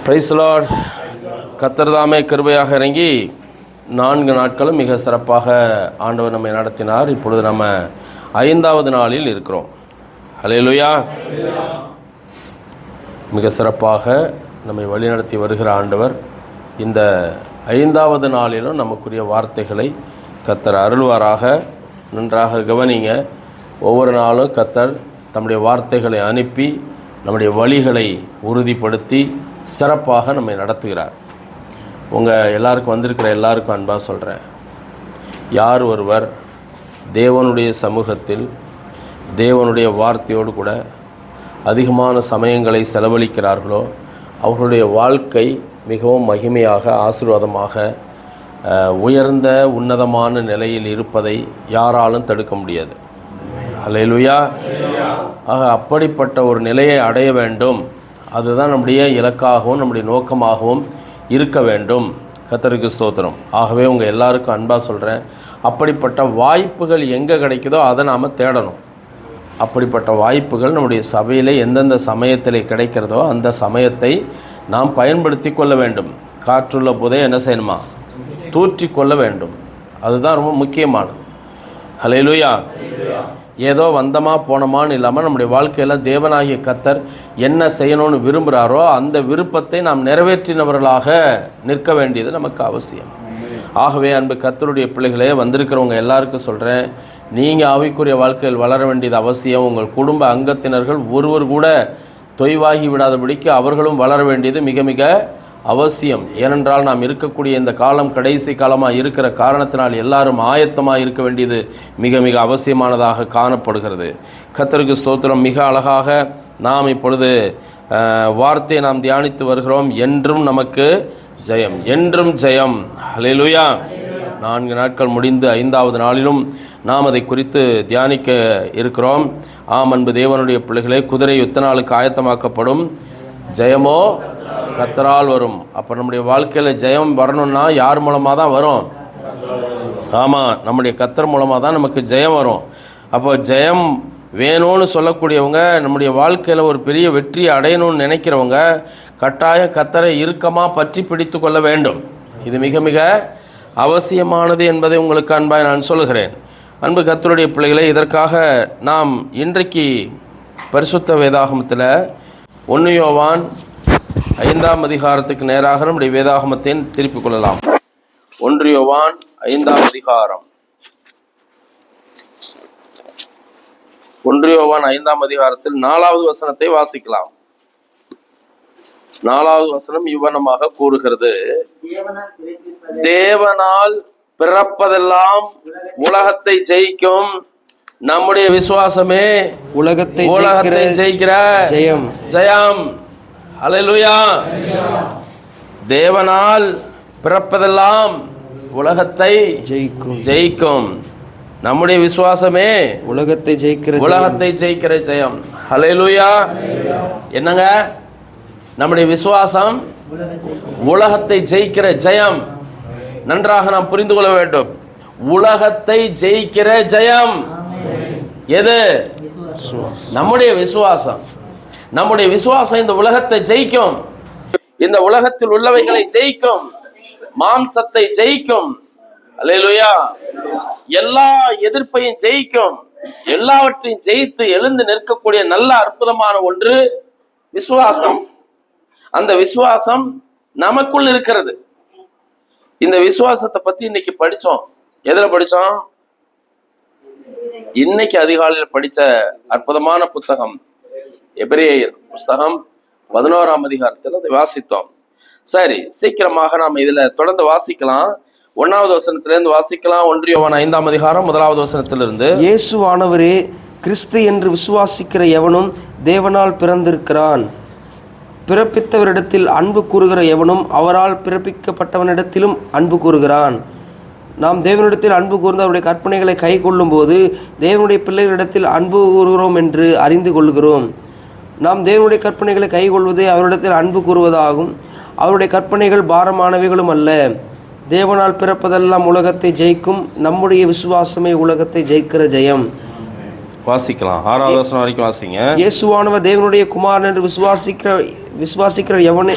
Price the lord. கர்த்தர் தாமே கிருபையாக இறங்கி 4 நாட்களும் மிக சிறப்பாக ஆண்டவர் நம்மை நடத்தினார். இப்பொழுது நம்ம 5வது நாளில் இருக்கிறோம். ஹல்லேலூயா. மிக சிறப்பாக நம்மை வழிநடத்தி வருகிற ஆண்டவர் இந்த 5வது நாளிலும் நமக்குரிய வார்த்தைகளை கர்த்தர் அருள்வாராக. நன்றாக கவனிங்க. ஒவ்வொரு நாளும் கர்த்தர் தம்முடைய வார்த்தைகளை அனுப்பி நம்முடைய வழிகளை உறுதிப்படுத்தி சிறப்பாக நம்மை நடத்துகிறார். உங்கள் எல்லாருக்கும் வந்திருக்கிற எல்லாருக்கும் அன்பாக சொல்கிறேன், யார் ஒருவர் தேவனுடைய சமூகத்தில் தேவனுடைய வார்த்தையோடு கூட அதிகமான சமயங்களை செலவழிக்கிறார்களோ அவர்களுடைய வாழ்க்கை மிகவும் மகிமையாக ஆசீர்வாதமாக உயர்ந்த உன்னதமான நிலையில் இருப்பதை யாராலும் தடுக்க முடியாது. அல்லேலூயா. ஆக அப்படிப்பட்ட ஒரு நிலையை அடைய வேண்டும். அதுதான் நம்முடைய இலக்காகவும் நம்முடைய நோக்கமாகவும் இருக்க வேண்டும். கர்த்தருக்கு ஸ்தோத்திரம். ஆகவே உங்கள் எல்லாருக்கும் அன்பாக சொல்கிறேன், அப்படிப்பட்ட வாய்ப்புகள் எங்கே கிடைக்குதோ அதை நாம் தேடணும். அப்படிப்பட்ட வாய்ப்புகள் நம்முடைய சபையில் எந்தெந்த சமயத்தில் கிடைக்கிறதோ அந்த சமயத்தை நாம் பயன்படுத்தி கொள்ள வேண்டும். காற்றுள்ள போதே என்ன செய்யணுமா? தூற்றி கொள்ள வேண்டும். அதுதான் ரொம்ப முக்கியமானது. ஹல்லேலூயா. ஏதோ வந்தமா போனோமான்னு இல்லாமல் நம்முடைய வாழ்க்கையில் தேவனாகிய கர்த்தர் என்ன செய்யணும்னு விரும்புகிறாரோ அந்த விருப்பத்தை நாம் நிறைவேற்றினவர்களாக நிற்க வேண்டியது நமக்கு அவசியம். ஆகவே அன்பு கர்த்தருடைய பிள்ளைகளே, வந்திருக்கிறவங்க எல்லாருக்கும் சொல்கிறேன், நீங்கள் ஆவிக்குரிய வாழ்க்கையில் வளர வேண்டியது அவசியம். உங்கள் குடும்ப அங்கத்தினர்கள் ஒருவர் கூட தொய்வாகி விடாதபடிக்கு அவர்களும் வளர வேண்டியது மிக மிக அவசியம். ஏனென்றால் நாம் இருக்கக்கூடிய இந்த காலம் கடைசி காலமாக இருக்கிற காரணத்தினால் எல்லாரும் ஆயத்தமாக இருக்க வேண்டியது மிக மிக அவசியமானதாக காணப்படுகிறது. கர்த்தருக்கு ஸ்தோத்திரம். மிக அழகாக நாம் இப்பொழுது வார்த்தையை நாம் தியானித்து வருகிறோம். என்றும் நமக்கு ஜெயம், என்றும் ஜெயம். ஹல்லேலூயா. 4 நாட்கள் முடிந்து 5வது நாளிலும் நாம் அதை குறித்து தியானிக்க இருக்கிறோம். ஆம் அன்பு தேவனுடைய பிள்ளைகளே, குதிரை யுத்த நாளுக்கு ஆயத்தமாக்கப்படும், ஜெயமோ கர்த்தரால் வரும். அப்போ நம்முடைய வாழ்க்கையில் ஜெயம் வரணும்னா யார் மூலமாக தான் வரும்? ஆமாம், நம்முடைய கர்த்தர் மூலமாக தான் நமக்கு ஜெயம் வரும். அப்போ ஜெயம் வேணும்னு சொல்லக்கூடியவங்க, நம்முடைய வாழ்க்கையில் ஒரு பெரிய வெற்றி அடையணும்னு நினைக்கிறவங்க கட்டாயம் கர்த்தரை இறுக்கமாக பற்றி பிடித்து கொள்ள வேண்டும். இது மிக மிக அவசியமானது என்பதை உங்களுக்கு அன்பாக நான் சொல்லுகிறேன். அன்பு கர்த்தருடைய பிள்ளைகளை, இதற்காக நாம் இன்றைக்கு பரிசுத்த வேதாகமத்தில் 1 யோவான் 5ஆம் அதிகாரத்துக்கு நேராக நம்முடைய வேதாகமத்தை திருப்பிக் கொள்ளலாம். 1 யோவான் 5ஆம் அதிகாரம். 1 யோவான் 5ஆம் அதிகாரத்தில் 4வது வசனத்தை வாசிக்கலாம். 4வது வசனம் இவ்வனமாக கூறுகிறது, தேவனால் பிறப்பதெல்லாம் உலகத்தை ஜெயிக்கும் நம்முடைய விசுவாசமே உலகத்தை ஜெயிக்கிற ஜெயம். ஜெயம். ஹல்லேலூயா. தேவனால் பிறப்பதெல்லாம் உலகத்தை ஜெயிக்கும் நம்முடைய விசுவாசமே உலகத்தை ஜெயிக்கிற ஜெயம். ஹல்லேலூயா. என்னங்க? நம்முடைய விசுவாசம் உலகத்தை ஜெயிக்கிற ஜெயம். நன்றாக நாம் புரிந்து கொள்ள வேண்டும். உலகத்தை ஜெயிக்கிற ஜெயம் எது? நம்முடைய விசுவாசம். நம்முடைய விசுவாசம் இந்த உலகத்தை ஜெயிக்கும். இந்த உலகத்தில் உள்ளவைகளை ஜெயிக்கும். மாம்சத்தை ஜெயிக்கும். அல்லேலூயா. எல்லா எதிர்ப்பையும் ஜெயிக்கும். எல்லாவற்றையும் ஜெயித்து எழுந்து நிற்கக்கூடிய நல்ல அற்புதமான ஒன்று விசுவாசம். அந்த விசுவாசம் நமக்குள் இருக்கிறது. இந்த விசுவாசத்தை பத்தி இன்னைக்கு படிச்சோம். எதுல படிச்சோம்? இன்னைக்கு அதிகாலையில் படிச்ச அற்புதமான புத்தகம் எபிரேயர் புஸ்தகம் 11ஆம் அதிகாரத்தில் அதை வாசித்தோம். சரி, சீக்கிரமாக நாம் இதுல தொடர்ந்து வாசிக்கலாம். 1வது வசனத்திலிருந்து வாசிக்கலாம். 1 யோவான் 5ஆம் அதிகாரம் 1வது வசனத்திலிருந்து, இயேசுவானவரே கிறிஸ்து என்று விசுவாசிக்கிற எவனும் தேவனால் பிறந்திருக்கிறான். பிறப்பித்தவரிடத்தில் அன்பு கூறுகிற எவனும் அவரால் பிறப்பிக்கப்பட்டவனிடத்திலும் அன்பு கூறுகிறான். நாம் தேவனிடத்தில் அன்பு கூர்ந்து அவருடைய கற்பனைகளை கை கொள்ளும் போது தேவனுடைய பிள்ளைகளிடத்தில் அன்பு கூறுகிறோம் என்று அறிந்து கொள்கிறோம். நாம் தேவனுடைய கற்பனைகளை கை கொள்வதே அவரிடத்தில் அன்பு கூறுவதாகும். அவருடைய கற்பனைகள் பாரமானவைகளும் அல்ல. தேவனால் பிறப்பதெல்லாம் உலகத்தை ஜெயிக்கும் நம்முடைய விசுவாசமே உலகத்தை ஜெயிக்கிற ஜெயம். வாசிக்கலாம். 6வது வசனம் வரைக்கும் வாசிங்க. இயேசுவானவர் தேவனுடைய குமாரன் என்று விசுவாசிக்கிற எவன்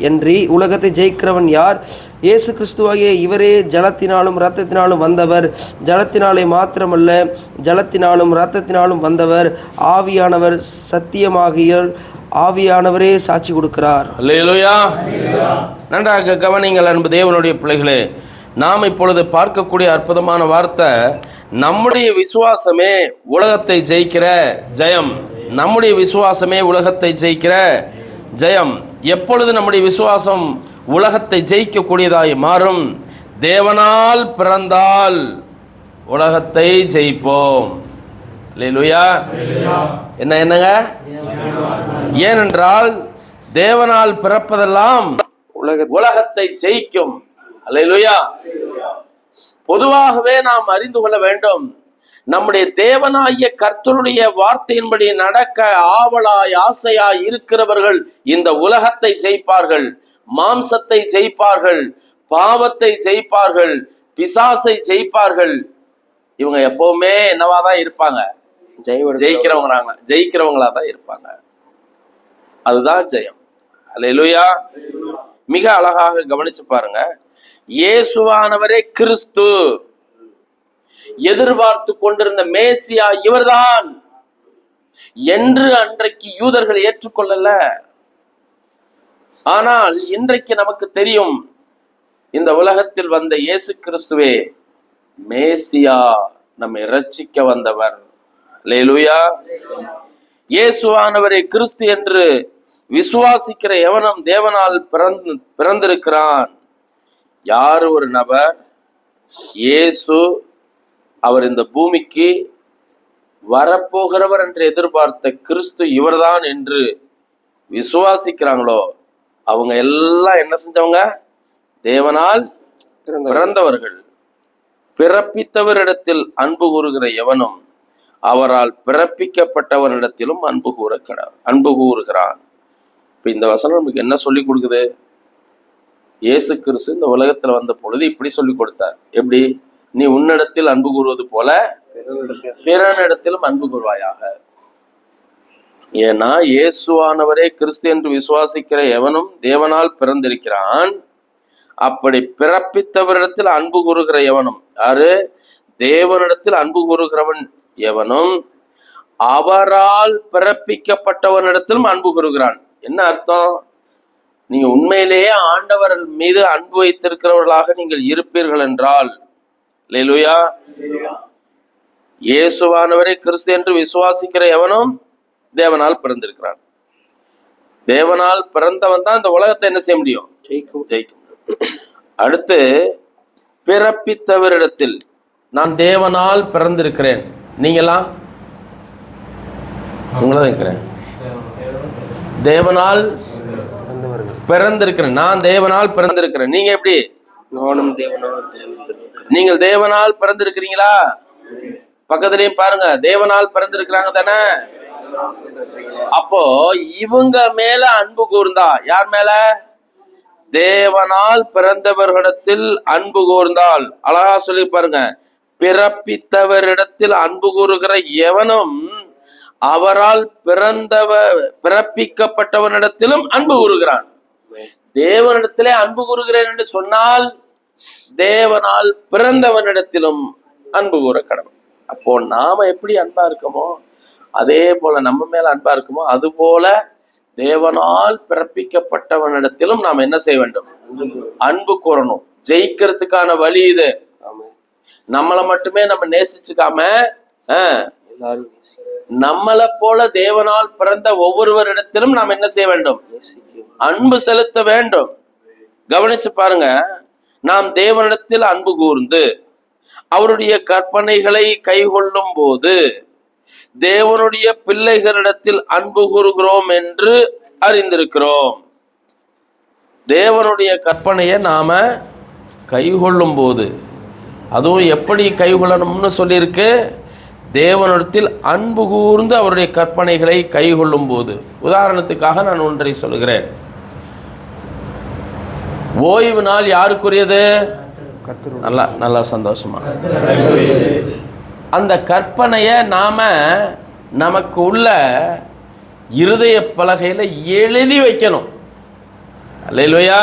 என்று உலகத்தை ஜெயிக்கிறவன் யார்? இயேசு கிறிஸ்துவாகிய இவரே ஜலத்தினாலும் இரத்தத்தினாலும் வந்தவர். ஜலத்தினாலே மாத்திரமல்ல, ஜலத்தினாலும் இரத்தத்தினாலும் வந்தவர். ஆவியானவர் சத்தியமாகியல் ஆவியானவரே சாட்சி கொடுக்கிறார். அல்லேலூயா. நன்றாக கவனிங்கள் அன்பு தேவனுடைய பிள்ளைகளே. நாம் இப்பொழுது பார்க்கக்கூடிய அற்புதமான வார்த்தை, நம்முடைய விசுவாசமே உலகத்தை ஜெயிக்கிற ஜெயம். நம்முடைய விசுவாசமே உலகத்தை ஜெயிக்கிற ஜெயம். எப்பொழுது நம்முடைய விசுவாசம் உலகத்தை ஜெயிக்கக்கூடியதாய் மாறும்? தேவனால் பிறந்தால் உலகத்தை ஜெயிப்போம். அல்லேலூயா. என்னங்க? ஏனென்றால் தேவனால் பிறப்பதெல்லாம் உலகத்தை ஜெயிக்கும். அல்லேலூயா. பொதுவாகவே நாம் அறிந்து கொள்ள வேண்டும், நம்முடைய தேவனாகிய கர்த்தருடைய வார்த்தையின்படி நடக்க ஆவலாய் ஆசையாய் இருக்கிறவர்கள் இந்த உலகத்தை ஜெயிப்பார்கள், மாம்சத்தை ஜெயிப்பார்கள், பாவத்தை ஜெயிப்பார்கள், பிசாசை ஜெயிப்பார்கள். இவங்க எப்பவுமே என்னவாதான் இருப்பாங்க? ஜெயிக்கிறவங்களா தான் இருப்பாங்க. அதுதான் ஜெயம். அல்லேலூயா. மிக அழகாக கவனிச்சு பாருங்க. இயேசுவானவரே கிறிஸ்து, எதிர்பார்த்து கொண்டிருந்த மேசியா இவர்தான் என்று அன்றைக்கு யூதர்கள் ஏற்றுக்கொள்ளல. ஆனால் இன்றைக்கு நமக்கு தெரியும், இந்த உலகத்தில் வந்த இயேசு கிறிஸ்துவே மேசியா, நம்மை இரட்சிக்க வந்தவர். அல்லேலூயா. இயேசுவானவரே கிறிஸ்து என்று விசுவாசிக்கிற எவனும் தேவனால் பிறந்திருக்கிறான். யார் ஒரு நபர் இயேசு அவர் இந்த பூமிக்கு வரப்போகிறவர் என்று எதிர்பார்த்த கிறிஸ்து இவர்தான் என்று விசுவாசிக்கிறாங்களோ அவங்க எல்லாம் என்ன செஞ்சவங்க? தேவனால் பிறந்தவர்கள். பிறப்பித்தவரிடத்தில் அன்பு கூறுகிற எவனும் அவரால் பிறப்பிக்கப்பட்டவனிடத்திலும் அன்பு கூறுகிறான். இப்ப இந்த வசனம் நமக்கு என்ன சொல்லி கொடுக்குது? இயேசு கிறிஸ்து இந்த உலகத்துல வந்த பொழுது இப்படி சொல்லி கொடுத்தார். எப்படி? நீ உன்னிடத்தில் அன்பு கூறுவது போல பிறனிடத்திலும் அன்பு கூறுவாயாக. ஏன்னா இயேசுவானவரே கிறிஸ்து என்று விசுவாசிக்கிற எவனும் தேவனால் பிறந்திருக்கிறான். அப்படி பிறப்பித்தவரிடத்தில் அன்பு கூறுகிற எவனும், யாரு? தேவனிடத்தில் அன்பு கூறுகிறவன் எவனும் அவரால் பிறப்பிக்கப்பட்டவனிடத்திலும் அன்பு கூறுகிறான். என்ன அர்த்தம்? நீங்க உண்மையிலேயே ஆண்டவர் மீது அன்பு வைத்திருக்கிறவர்களாக நீங்கள் இருப்பீர்கள் என்றால், அல்லேலூயா, இயேசுவானவரே கிறிஸ்து என்று விசுவாசிக்கிற எவனும் தேவனால் பிறந்திருக்கிறான். தேவனால் பிறந்தவன் தான் இந்த உலகத்தை என்ன செய்ய முடியும்? ஜெயிக்கும். அடுத்து, பிறப்பித்தவரிடத்தில் நான் தேவனால் பிறந்திருக்கிறேன். நீங்களாம் உங்களதான் இருக்கிறேன். தேவனால் பிறந்திருக்கிறேன். நான் தேவனால் பிறந்திருக்கிறேன். நீங்க எப்படி? நானும் தேவனால் பிறந்திருக்கிறேன். நீங்கள் தேவனால் பிறந்திருக்கிறீங்களா? பக்கத்துலயும் பாருங்க, தேவனால் பிறந்திருக்கிறாங்க தானே? அப்போ இவங்க மேல அன்பு கூர்ந்தா, யார் மேல? தேவனால் பிறந்தவர்களிடத்தில் அன்பு கூர்ந்தால், அழகா சொல்லி பாருங்க, பிறப்பித்தவரிடத்தில் அன்பு கூறுகிற எவனும் அவரால் பிறப்பிக்கப்பட்டவனிடத்திலும் அன்பு கூறுகிறான். தேவனிடத்திலே அன்பு கூறுகிறேன் என்று சொன்னால் தேவனால் பிறந்தவனிடத்திலும் அன்பு கூற கடவுள். அப்போ நாம எப்படி அன்பா இருக்கமோ அதே போல நம்ம மேல அன்பா இருக்குமோ அது போல தேவனால் பிறப்பிக்கப்பட்டவனிடத்திலும் நாம் என்ன செய்ய வேண்டும்? அன்பு கூறணும். ஜெயிக்கிறதுக்கான வழி இது. நம்மளை மட்டுமே நம்ம நேசிச்சுக்காம நம்மளை போல தேவனால் பிறந்த ஒவ்வொருவரிடத்திலும் நாம் என்ன செய்ய வேண்டும்? அன்பு செலுத்த வேண்டும். கவனிச்சு பாருங்க, நாம் தேவனிடத்தில் அன்பு கூர்ந்து அவருடைய கற்பனைகளை கைகொள்ளும் போது தேவனுடைய பிள்ளைகளிடத்தில் அன்பு கூறுகிறோம் என்று அறிந்திருக்கிறோம். தேவனுடைய கற்பனையை நாம கைகொள்ளும் போது, அதுவும் எப்படி கைகொள்ளணும்னு சொல்லியிருக்கு? தேவனிடத்தில் அன்பு கூர்ந்து அவருடைய கற்பனைகளை கைகொள்ளும் போது. உதாரணத்துக்காக நான் ஒன்றை சொல்கிறேன். ஓய்வு நாள் யாருக்குரியது? நல்லா சந்தோஷமா அந்த கற்பனைய நாம நமக்கு உள்ள இருதய பலகையில எழுதி வைக்கணும். அல்லேலூயா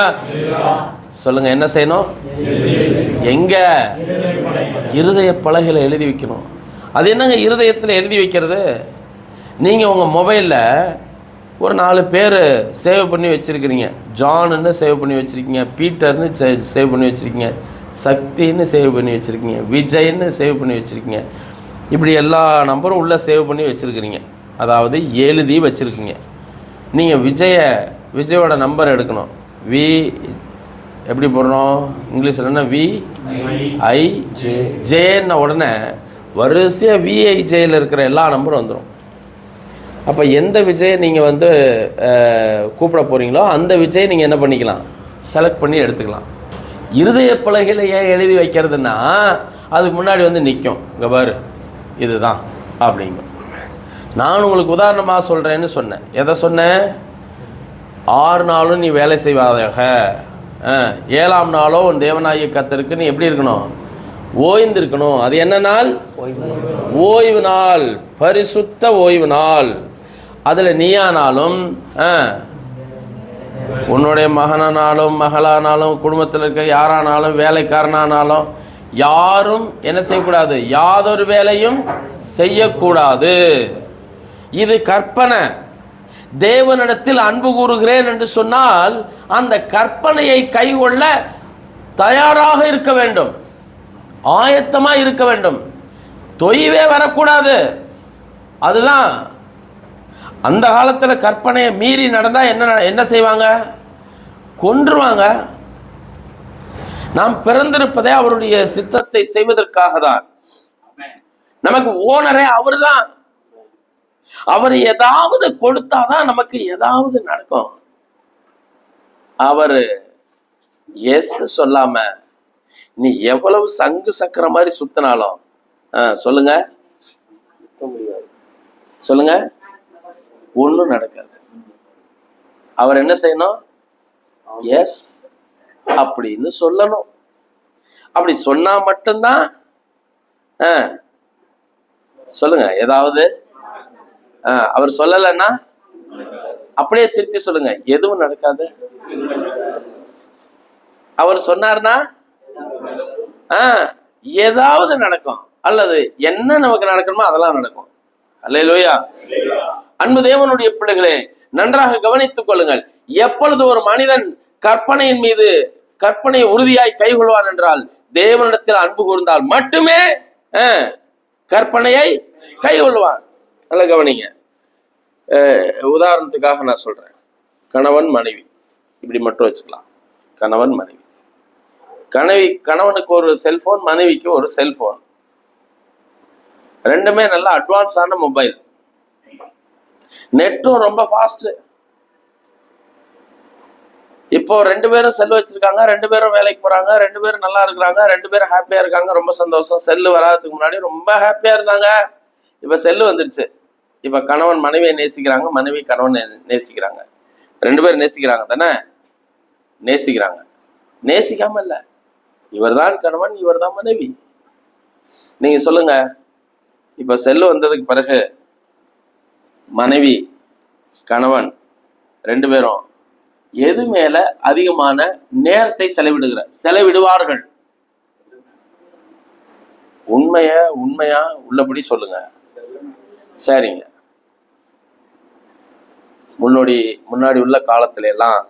சொல்லுங்க. என்ன செய்யணும்? எங்க? இருதய பலகையில எழுதி வைக்கணும். அது என்னங்க இருதயத்தில் எழுதி வைக்கிறது? நீங்கள் உங்கள் மொபைலில் ஒரு 4 பேர் சேவ் பண்ணி வச்சுருக்கிறீங்க. ஜான்னு சேவ் பண்ணி வச்சுருக்கீங்க, பீட்டர்னு சேவ் பண்ணி வச்சுருக்கீங்க, சக்தின்னு சேவ் பண்ணி வச்சுருக்கீங்க, விஜய்ன்னு சேவ் பண்ணி வச்சுருக்கீங்க. இப்படி எல்லா நம்பரும் உள்ளே சேவ் பண்ணி வச்சுருக்கிறீங்க. அதாவது எழுதி வச்சுருக்கீங்க. நீங்கள் விஜயோட நம்பர் எடுக்கணும். எப்படி போடுறோம் இங்கிலீஷில்? என்ன VIJன்னு உடனே வரிசையாக VIJயில் இருக்கிற எல்லா நம்பரும் வந்துடும். அப்போ எந்த விஜயை நீங்கள் வந்து கூப்பிட போகிறீங்களோ அந்த விஜயை நீங்கள் என்ன பண்ணிக்கலாம்? செலக்ட் பண்ணி எடுத்துக்கலாம். இருதய பலகையில் ஏன் எழுதி வைக்கிறதுனா அதுக்கு முன்னாடி வந்து நிற்கும். இங்கே பாரு இதுதான் அப்படிங்கும். நான் உங்களுக்கு உதாரணமாக சொல்கிறேன்னு சொன்னேன். எதை சொன்னேன்? 6 நாளும் நீ வேலை செய்வாதாக, 7ஆம் நாளோ உன் தேவனாகிய கர்த்தருக்கு நீ எப்படி இருக்கணும்? ஓய்ந்திருக்கணும். அது என்ன நாள்? ஓய்வு நாள், பரிசுத்த ஓய்வு நாள். அதில் நீயானாலும் உன்னுடைய மகனானாலும் மகளானாலும் குடும்பத்தில் இருக்க யாரானாலும் வேலைக்காரனானாலும் யாரும் என்ன செய்யக்கூடாது? யாதொரு வேலையும் செய்யக்கூடாது. இது கற்பனை. தேவனிடத்தில் அன்பு கூறுகிறேன் என்று சொன்னால் அந்த கற்பனையை கைக்கொள்ள தயாராக இருக்க வேண்டும், ஆயத்தமாக இருக்க வேண்டும். தொய்வே வரக்கூடாது. அதுதான் அந்த காலத்தில் கற்பனையை மீறி நடந்தால் என்ன செய்வாங்க? கொன்றுவாங்க. நாம் பிறந்திருப்பதே அவருடைய சித்தத்தை செய்வதற்காக தான். நமக்கு ஓனரே அவர் தான். அவர் ஏதாவது கொடுத்தாதான் நமக்கு ஏதாவது நடக்கும். அவர் எஸ் சொல்லாம நீ எவ்வளவு சங்கு சக்கர மாதிரி சுத்தினாலும் சொல்லுங்க சொல்லுங்க ஒன்றும் நடக்காது. அவர் என்ன செய்யணும்? எஸ் அப்படின்னு சொல்லணும். அப்படி சொன்னா மட்டும்தான் சொல்லுங்க ஏதாவது. அவர் சொல்லலைன்னா அப்படியே திருப்பி சொல்லுங்க, எதுவும் நடக்காது. அவர் சொன்னார்னா ஏதாவது நடக்கும், அல்லது என்ன நமக்கு நடக்கணுமோ அதெல்லாம் நடக்கும். அல்லேலூயா. அன்பு தேவனுடைய பிள்ளைகளே, நன்றாக கவனித்துக் கொள்ளுங்கள். எப்பொழுது ஒரு மனிதன் கற்பனையின் மீது கற்பனையை உறுதியாய் கைகொள்வான் என்றால் தேவனிடத்தில் அன்பு கூர்ந்தால் மட்டுமே கற்பனையை கைகொள்வான். நல்ல கவனிங்க. உதாரணத்துக்காக நான் சொல்றேன். கணவன் மனைவி இப்படி மட்டும் வச்சுக்கலாம். கணவன் மனைவி, கணவனுக்கு ஒரு செல்போன், மனைவிக்கு ஒரு செல்போன். ரெண்டுமே நல்ல அட்வான்ஸான மொபைல், நெட்டும் ரொம்ப ஃபாஸ்ட். இப்போ 2 பேரும் செல் வச்சிருக்காங்க, 2 பேரும் வேலைக்கு போறாங்க, 2 பேரும் நல்லா இருக்கிறாங்க, 2 பேரும் ஹாப்பியா இருக்காங்க, ரொம்ப சந்தோஷம். செல்லு வராதுக்கு முன்னாடி ரொம்ப ஹாப்பியா இருந்தாங்க. இப்ப செல்லு வந்துருச்சு. இப்ப கணவன் மனைவியை நேசிக்கிறாங்க, மனைவி கணவன் நேசிக்கிறாங்க. 2 பேரும் நேசிக்கிறாங்க தானே? நேசிக்கிறாங்க. நேசிக்காம இல்ல, இவர்தான் கணவன், இவர்தான் மனைவி. நீங்க சொல்லுங்க, இப்ப செல்லு வந்ததுக்கு பிறகு மனைவி கணவன் 2 பேரும் எது மேல அதிகமான நேரத்தை செலவிடுவார்கள்? உண்மையா உள்ளபடி சொல்லுங்க. சரிங்க. முன்னாடி உள்ள காலத்துல எல்லாம்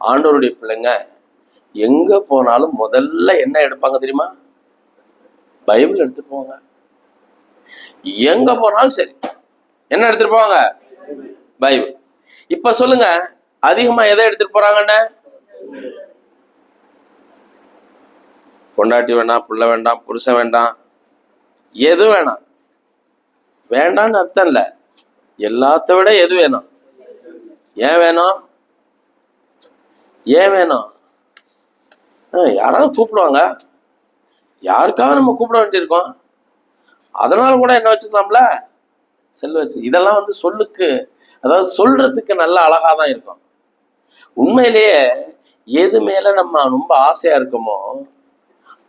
ஆண்டவருடைய பிள்ளைங்க எங்க போனாலும் முதல்ல என்ன எடுப்பாங்க தெரியுமா? பைபிள் எடுத்துட்டு போவாங்க. எங்க போனாலும் சரி என்ன எடுத்துட்டு போவாங்க? பைபிள். இப்ப சொல்லுங்க, அதிகமா எதை எடுத்துட்டு போறாங்கன்னு? பொண்டாட்டி வேண்டாம், புள்ள வேண்டாம், புருஷன் வேண்டாம், எது வேணாம். வேண்டான்னு அர்த்தம் இல்ல, எல்லாத்த விட எது வேணும்? ஏன் வேணும்? யாராவது கூப்பிடுவாங்க, யாருக்காக நம்ம கூப்பிட வேண்டியிருக்கோம். அதனால கூட என்ன வச்சுக்கலாம்ல, செல் வச்சு. இதெல்லாம் வந்து சொல்லுக்கு, அதாவது சொல்றதுக்கு நல்ல அழகாதான் இருக்கும். உண்மையிலேயே எது மேல நம்ம ரொம்ப ஆசையா இருக்கோமோ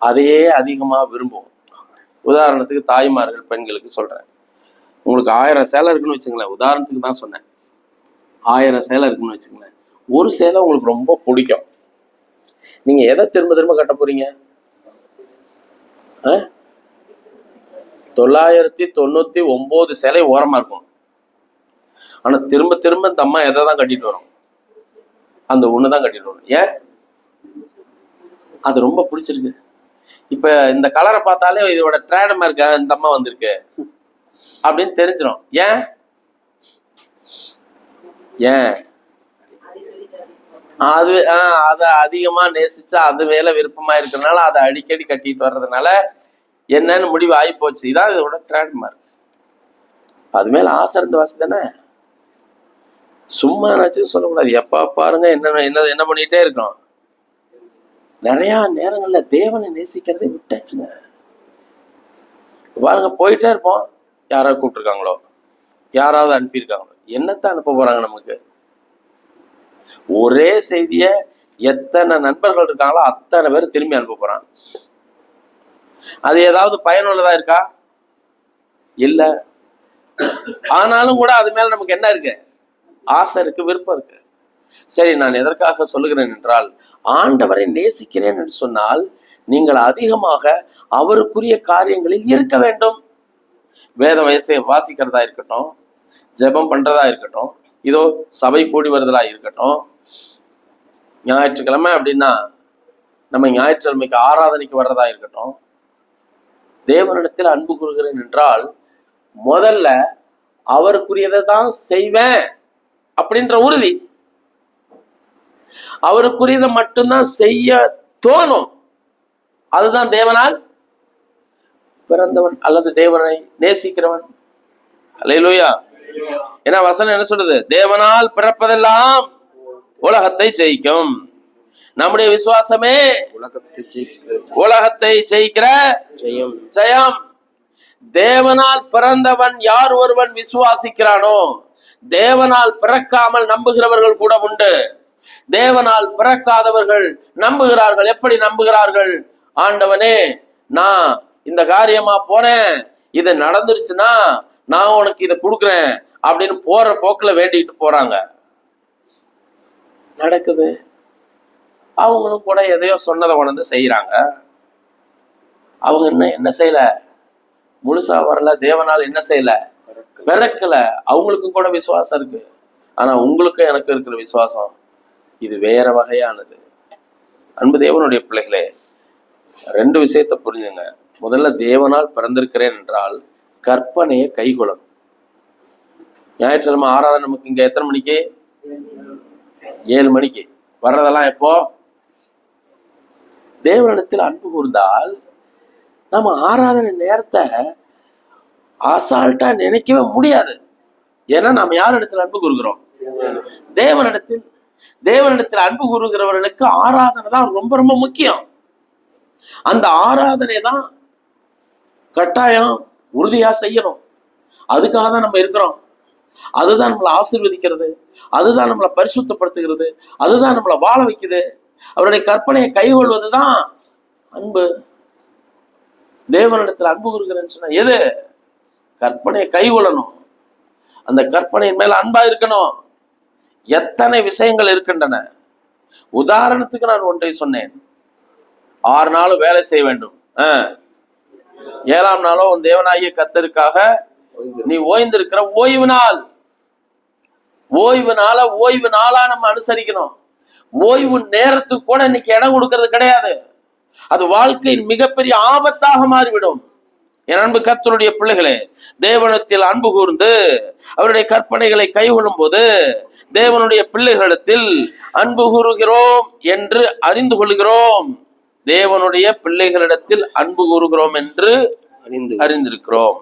அதையே அதிகமா விரும்புவோம். உதாரணத்துக்கு தாய்மார்கள், பெண்களுக்கு சொல்றேன். உங்களுக்கு 1000 சேலை இருக்குன்னு வச்சுங்களேன், உதாரணத்துக்கு தான் சொன்னேன். 1000 சேலை இருக்குன்னு வச்சுங்களேன், ஒரு சேலை உங்களுக்கு ரொம்ப பிடிக்கும். நீங்க எதை திரும்ப திரும்ப கட்ட போறீங்க? 999 சேலை ஓரமா இருக்கும். ஆனா திரும்ப திரும்ப இந்த அம்மா எதை தான் கட்டிட்டு வரும்? அந்த ஒண்ணுதான் கட்டிட்டு வரும். ஏன்? அது ரொம்ப பிடிச்சிருக்கு. இப்ப இந்த கலரை பார்த்தாலே இதோட ட்ரேடமா இருக்க இந்த அம்மா வந்திருக்கு அப்படின்னு தெரிஞ்சிடும். ஏன்? ஏன்? அது அதை அதிகமா நேசிச்சா அது மேல விருப்பமா இருக்கிறதுனால அதை அடிக்கடி கட்டிட்டு வர்றதுனால என்னன்னு முடிவு ஆகி போச்சு. இதான் இதோட ட்ரேட்மார்க். அது மேல ஆசை இருந்த வாசி தானே. சும்மா நினைச்சு சொல்லக்கூடாது. எப்ப பாருங்க என்ன பண்ணிட்டே இருக்கோம். நிறைய நேரங்கள்ல தேவனை நேசிக்கிறதை விட்டாச்சுங்க. பாருங்க, போயிட்டே இருப்போம். யாராவது கூப்பிட்டுருக்காங்களோ, யாராவது அனுப்பியிருக்காங்களோ, என்னத்தை அனுப்ப போறாங்க நமக்கு? ஒரே செய்திய எத்தனை நண்பர்கள் இருக்காங்களோ அத்தனை பேர் திரும்பி அனுப்ப போறான். அது ஏதாவது பயனுள்ளதா இருக்கா? இல்ல. ஆனாலும் கூட அது மேல நமக்கு என்ன இருக்கு? ஆசை இருக்கு, விருப்பம் இருக்கு. சரி, நான் எதற்காக சொல்லுகிறேன் என்றால், ஆண்டவரை நேசிக்கிறேன் என்று சொன்னால் நீங்கள் அதிகமாக அவருக்குரிய காரியங்களில் இருக்க வேண்டும். வேத வயசை வாசிக்கிறதா இருக்கட்டும், ஜெபம் பண்றதா இருக்கட்டும், இதோ சபை கூடி வருதலா இருக்கட்டும், ஞாயிற்றுக்கிழமை அப்படின்னா நம்ம ஞாயிற்றுக்கிழமைக்கு ஆராதனைக்கு வர்றதா இருக்கட்டும், தேவனிடத்தில் அன்பு கூறுகிறேன் என்றால் முதல்ல அவருக்குரியதை தான் செய்வேன் அப்படின்ற உறுதி. அவருக்குரியதை மட்டும்தான் செய்ய தோணும். அதுதான் தேவனால் பிறந்தவன் அல்லது தேவனை நேசிக்கிறவன். அல்லேலூயா. ஏன்னா வசனம் என்ன சொல்றது? தேவனால் பிறப்பதெல்லாம் உலகத்தை ஜெயிக்கும். நம்முடைய விசுவாசமே உலகத்தை ஜெயிக்கிற ஜெயம். தேவனால் பிறந்தவன் யார் ஒருவன் விசுவாசிக்கிறானோ, தேவனால் பிறக்காமல் நம்புகிறவர்கள் கூட உண்டு. தேவனால் பிறக்காதவர்கள் நம்புகிறார்கள். எப்படி நம்புகிறார்கள்? ஆண்டவனே, நான் இந்த காரியமா போறேன், இது நடந்துருச்சுன்னா நான் உனக்கு இதை கொடுக்குறேன் அப்படின்னு போற போக்குல வேண்டிட்டு போறாங்க. நடக்குது. அவங்களும் கூட எதையோ சொன்னதை உணர்ந்து செய்யறாங்க. அவங்க என்ன செய்யல? முழுசா வரல. தேவனால் என்ன செய்யல? பிறக்கல. அவங்களுக்கும் கூட விசுவாசம் இருக்கு. ஆனா உங்களுக்கும் எனக்கு இருக்கிற விசுவாசம் இது வேற வகையானது. அன்பு தேவனுடைய பிள்ளைகளே, 2 விஷயத்தை புரிஞ்சுங்க. முதல்ல, தேவனால் பிறந்திருக்கிறேன் என்றால் கற்பனையை கைகொள்ளணும். ஞாயிற்றுக்கிழமை ஆராதனை நமக்கு இங்க எத்தனை மணிக்கு? 7 மணிக்கு. வர்றதெல்லாம் எப்போ? தேவனிடத்தில் அன்பு கூர்ந்தால் நம்ம ஆராதனை நேரத்தை அசால்ட்டா நினைக்கவே முடியாது. ஏன்னா நம்ம யார் இடத்துல அன்பு கூறுகிறோம்? தேவனிடத்தில். தேவனிடத்தில் அன்பு கூறுகிறவர்களுக்கு ஆராதனை தான் ரொம்ப ரொம்ப முக்கியம். அந்த ஆராதனை தான் கட்டாயம் உறுதியா செய்யணும். அதுக்காக தான் நம்ம இருக்கிறோம். அதுதான் நம்மளை ஆசீர்வதிக்கிறது, அதுதான் நம்மளை பரிசுத்தப்படுத்துகிறது, அதுதான் நம்மளை வாழ வைக்குது. அவருடைய கற்பனையை கைகொள்வதுதான் அன்பு. தேவனிடத்தில் அன்பு கூறுகிறேன்னு சொன்னா எது? கற்பனையை கைகொள்ளணும். அந்த கற்பனையின் மேல அன்பா இருக்கணும். எத்தனை விஷயங்கள் இருக்கின்றன. உதாரணத்துக்கு நான் ஒன்றை சொன்னேன். 6 நாளும் வேலை செய்ய வேண்டும், 7ஆம் நாளோ உன் தேவனாகிய கர்த்தருக்காக நீ ஓய்ந்திருக்கிற ஓய்வு நாள். ஓய்வு நாளா நம்ம அனுசரிக்கணும். ஓய்வு நேரத்துக்கு கூட இன்னைக்கு இடம் கொடுக்கறது கிடையாது. அது வாழ்க்கையின் மிகப்பெரிய ஆபத்தாக மாறிவிடும். என் அன்பு கர்த்தருடைய பிள்ளைகளே, தேவனிடத்தில் அன்பு கூர்ந்து அவருடைய கற்பனைகளை கைகொள்ளும் போது தேவனுடைய பிள்ளைகளிடத்தில் அன்பு கூறுகிறோம் என்று அறிந்து கொள்கிறோம். தேவனுடைய பிள்ளைகளிடத்தில் அன்பு கூறுகிறோம் என்று அறிந்திருக்கிறோம்.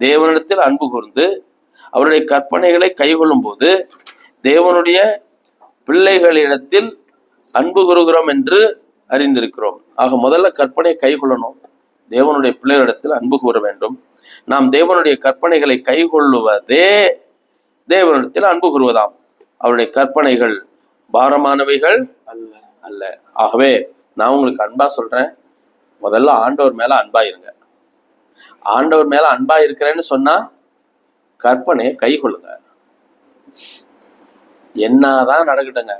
தேவனிடத்தில் அன்பு கூர்ந்து அவருடைய கற்பனைகளை கைகொள்ளும் போது தேவனுடைய பிள்ளைகளிடத்தில் அன்பு கூறுகிறோம் என்று அறிந்திருக்கிறோம். ஆக முதல்ல கற்பனை கைகொள்ளணும். தேவனுடைய பிள்ளைகளிடத்தில் அன்பு கூற வேண்டும். நாம் தேவனுடைய கற்பனைகளை கைகொள்ளுவதே தேவனிடத்தில் அன்பு கூறுவதாம். அவருடைய கற்பனைகள் பாரமானவைகள் அல்ல அல்ல. ஆகவே நான் உங்களுக்கு அன்பா சொல்றேன், முதல்ல ஆண்டவர் மேல அன்பா இருங்க. ஆண்டவர் மேல அன்பா இருக்கிறேன்னு சொன்னா கற்பனையை கை கொள்ளுங்க. என்னதான் நடக்கட்டுங்க,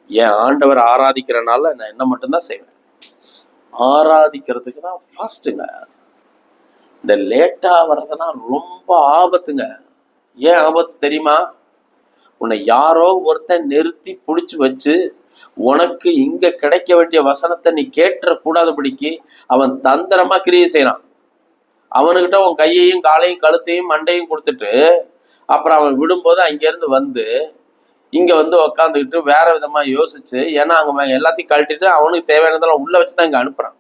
என் ஆண்டவர் ஆராதிக்கிறனால நான் என்ன மட்டும்தான் செய்வேன், ஆராதிக்கிறதுக்கு தான் ஃபாஸ்ட்டுங்க. இந்த லேட்டா வர்றதுனா ரொம்ப ஆபத்துங்க. ஏன் ஆபத்து தெரியுமா? உன்னை யாரோ ஒருத்தன் நிறுத்தி பிடிச்சி வச்சு உனக்கு இங்க கிடைக்க வேண்டிய வசனத்தை நீ கேட்டுற கூடாதபடிக்கு அவன் தந்திரமா கிரியை செய்யறான். அவனுக்கிட்ட உன் கையையும் காலையும் கழுத்தையும் மண்டையும் கொடுத்துட்டு அப்புறம் அவன் விடும்போது அங்கிருந்து வந்து இங்க வந்து உக்காந்துக்கிட்டு வேற விதமா யோசிச்சு, ஏன்னா அங்க எல்லாத்தையும் கழட்டிட்டு அவனுக்கு தேவையானதெல்லாம் உள்ள வச்சுதான் இங்க அனுப்புறான்.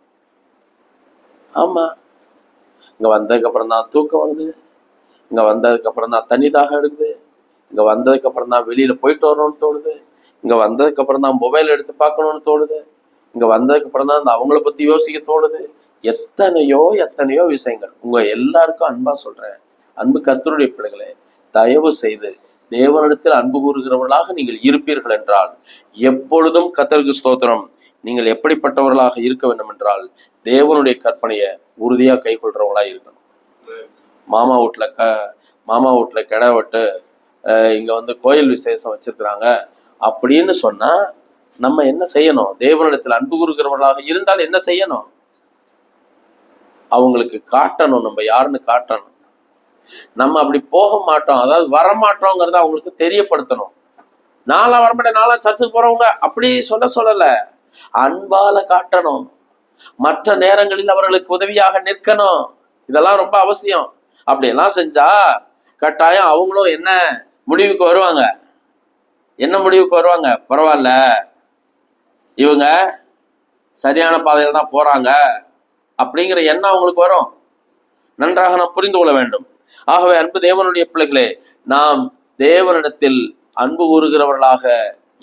ஆமா, இங்க வந்ததுக்கு அப்புறம் தான் தூக்கம் வருது, இங்க வந்ததுக்கு அப்புறம் தான் தண்ணி தாகம் எடுக்குது, இங்க வந்ததுக்கு அப்புறம் தான் வெளியில போயிட்டு வரணும்னு தோணுது, இங்க வந்ததுக்கு அப்புறம் தான் மொபைல் எடுத்து பார்க்கணும்னு தோணுது, இங்க வந்ததுக்கு அப்புறம் தான் அந்த அவங்கள பத்தி யோசிக்க தோணுது. எத்தனையோ விஷயங்கள். உங்க எல்லாருக்கும் அன்பா சொல்றேன், அன்பு கர்த்தருடைய பிள்ளைகளே, தயவு செய்து தேவனிடத்தில் அன்பு கூறுகிறவர்களாக நீங்கள் இருப்பீர்கள் என்றால், எப்பொழுதும் கர்த்தருக்கு ஸ்தோத்திரம், நீங்கள் எப்படிப்பட்டவர்களாக இருக்க வேண்டும் என்றால் தேவனுடைய கற்பனையை உறுதியா கை கொள்றவங்களா இருக்கணும். மாமா வீட்டுல கிட விட்டு இங்க வந்து கோயில் விசேஷம் வச்சிருக்கிறாங்க அப்படின்னு சொன்னா நம்ம என்ன செய்யணும்? தேவனிடத்தில் அன்பு கூறுகிறவர்களாக இருந்தால் என்ன செய்யணும்? அவங்களுக்கு காட்டணும், நம்ம யாருன்னு காட்டணும். நம்ம அப்படி போக மாட்டோம், அதாவது வரமாட்டோங்கிறத அவங்களுக்கு தெரியப்படுத்தணும். நான்லாம் வரமாட்டேன், நான்லாம் சர்ச்சுக்கு போறவங்க அப்படி சொல்லல, அன்பால காட்டணும். மற்ற நேரங்களில் அவர்களுக்கு உதவியாக நிற்கணும். இதெல்லாம் ரொம்ப அவசியம். அப்படியெல்லாம் செஞ்சா கட்டாயம் அவங்களும் என்ன முடிவுக்கு வருவாங்க? என்ன முடிவுக்கு வருவாங்க? பரவாயில்ல, இவங்க சரியான பாதையில தான் போறாங்க அப்படிங்கிற எண்ணம் அவங்களுக்கு வரும். நன்றாக நாம் புரிந்து கொள்ள வேண்டும். ஆகவே அன்பு தேவனுடைய பிள்ளைகளே, நாம் தேவனிடத்தில் அன்பு கூறுகிறவர்களாக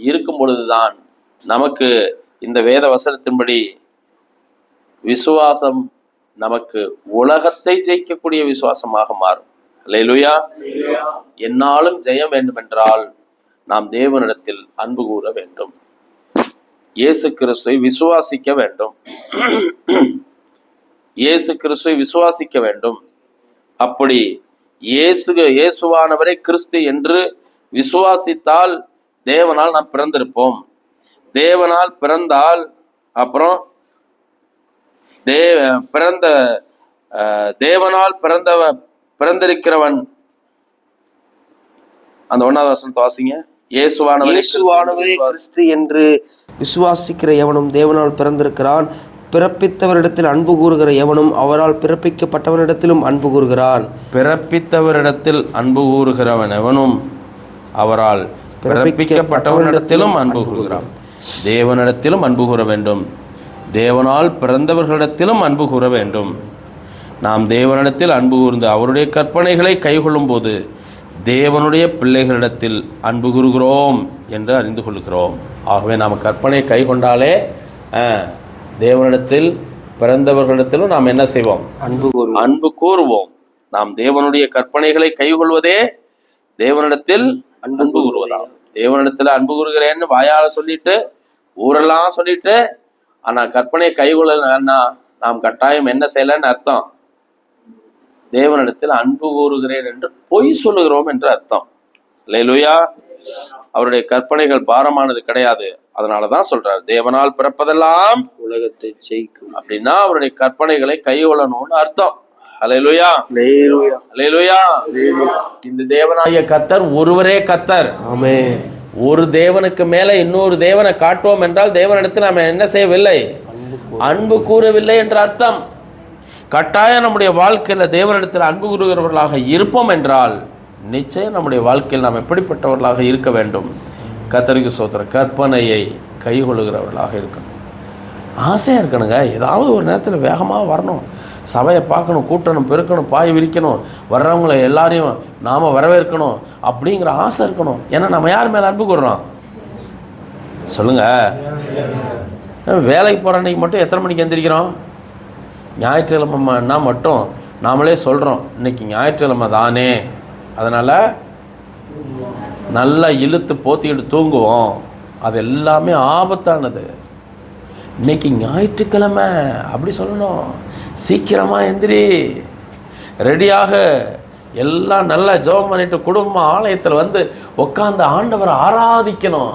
இருக்கும் பொழுதுதான் நமக்கு இந்த வேத வசனத்தின்படி விசுவாசம் நமக்கு உலகத்தை ஜெயிக்கக்கூடிய விசுவாசமாக மாறும். அல்லேலூயா. என்னாலும் ஜெயம் வேண்டும் என்றால் நாம் தேவனிடத்தில் அன்பு கூற வேண்டும், இயேசு கிறிஸ்துவை விசுவாசிக்க வேண்டும், இயேசு கிறிஸ்துவை விசுவாசிக்க வேண்டும். அப்படி இயேசுவானவரை கிறிஸ்து என்று விசுவாசித்தால் தேவனால் நாம் பிறந்திருப்போம். தேவனால் பிறந்தால் அப்புறம் தேவனால் பிறந்திருக்கிறவன், அந்த 1வது வசனத்தை வாசிங்க. இயேசுவானவரே கிறிஸ்து என்று விசுவாசிக்கிற எவனும் தேவனால் பிறந்திருக்கிறான். பிறப்பித்தவரிடத்தில் அன்பு கூறுகிற எவனும் அவரால் பிறப்பிக்கப்பட்டவனிடத்திலும் அன்பு கூறுகிறான். பிறப்பித்தவரிடத்தில் அன்பு கூறுகிறவன் எவனும் அவரால் பிறப்பிக்கப்பட்டவனிடத்திலும் அன்பு கூறுகிறான். தேவனிடத்திலும் அன்பு கூற வேண்டும், தேவனால் பிறந்தவர்களிடத்திலும் அன்பு கூற வேண்டும். நாம் தேவனிடத்தில் அன்பு கூர்ந்து அவருடைய கற்பனைகளை கைகொள்ளும் போது தேவனுடைய பிள்ளைகளிடத்தில் அன்பு கூறுகிறோம் என்று அறிந்து கொள்கிறோம். ஆகவே நாம் கற்பனை கை கொண்டாலே தேவனிடத்தில் பிறந்தவர்களிடத்திலும் நாம் என்ன செய்வோம்? அன்பு கூறுவோம். நாம் தேவனுடைய கற்பனைகளை கைகொள்வதே தேவனிடத்தில் அன்பு கூறுவதாம். தேவனிடத்தில் அன்பு கூறுகிறேன்னு வாயால சொல்லிட்டு ஊரெல்லாம் சொல்லிட்டு ஆனா கற்பனை கைகொள்ளலன்னா நாம் கட்டாயம் என்ன செய்யலன்னு அர்த்தம்? தேவனிடத்தில் அன்பு கூறுகிறேன் என்று பொய் சொல்லுகிறோம் என்று அர்த்தம். அல்லேலூயா. அவருடைய கற்பனைகள் பாரமானது கிடையாது. அதனாலதான் சொல்றாரு, தேவனால் பிறப்பதெல்லாம் உலகத்தை ஜெயிக்கும். அப்படின்னா அவருடைய கற்பனைகளை கைகொள்ளணும்னு அர்த்தம். அல்லேலூயா, அல்லேலூயா. இந்த தேவனாகிய கர்த்தர் ஒருவரே கர்த்தர். ஆமென். ஒரு தேவனுக்கு மேல இன்னொரு தேவனை காட்டுவோம் என்றால் தேவனிடத்தில் நாம என்ன செய்யவில்லை? அன்பு கூறவில்லை என்ற அர்த்தம். கட்டாயம் நம்முடைய வாழ்க்கையில தேவனிடத்தில் அன்பு கூறுகிறவர்களாக இருப்போம் என்றால் நிச்சயம் நம்முடைய வாழ்க்கையில் நாம் எப்படிப்பட்டவர்களாக இருக்க வேண்டும்? கர்த்தருக்கு ஸ்தோத்திரம். கற்பனையை கைகொள்ளுகிறவர்களாக இருக்கணும். ஆசையா இருக்கணுங்க. ஏதாவது ஒரு நேரத்தில் வேகமாக வரணும், சபையை பார்க்கணும், கூட்டணும், பெருக்கணும், பாய் விரிக்கணும், வர்றவங்களை எல்லாரையும் நாம் வரவேற்கணும் அப்படிங்கிற ஆசை இருக்கணும். ஏன்னா நம்ம யார் மேலே அன்பு கூறுறோம்? சொல்லுங்க. வேலைக்கு போகிற அன்றைக்கி மட்டும் எத்தனை மணிக்கு எந்திரிக்கிறோம்? ஞாயிற்றுக்கிழமைன்னா மட்டும் நாமளே சொல்கிறோம், இன்னைக்கு ஞாயிற்றுக்கிழமை தானே, அதனால் நல்லா இழுத்து போத்திக்கிட்டு தூங்குவோம். அது எல்லாமே ஆபத்தானது. இன்னைக்கு ஞாயிற்றுக்கிழமை அப்படி சொல்லணும். சீக்கிரமாக எந்திரி, ரெடியாக எல்லாம் நல்லா ஜெபம் பண்ணிட்டு குடும்பம் ஆலயத்தில் வந்து உட்காந்து ஆண்டவரை ஆராதிக்கணும்.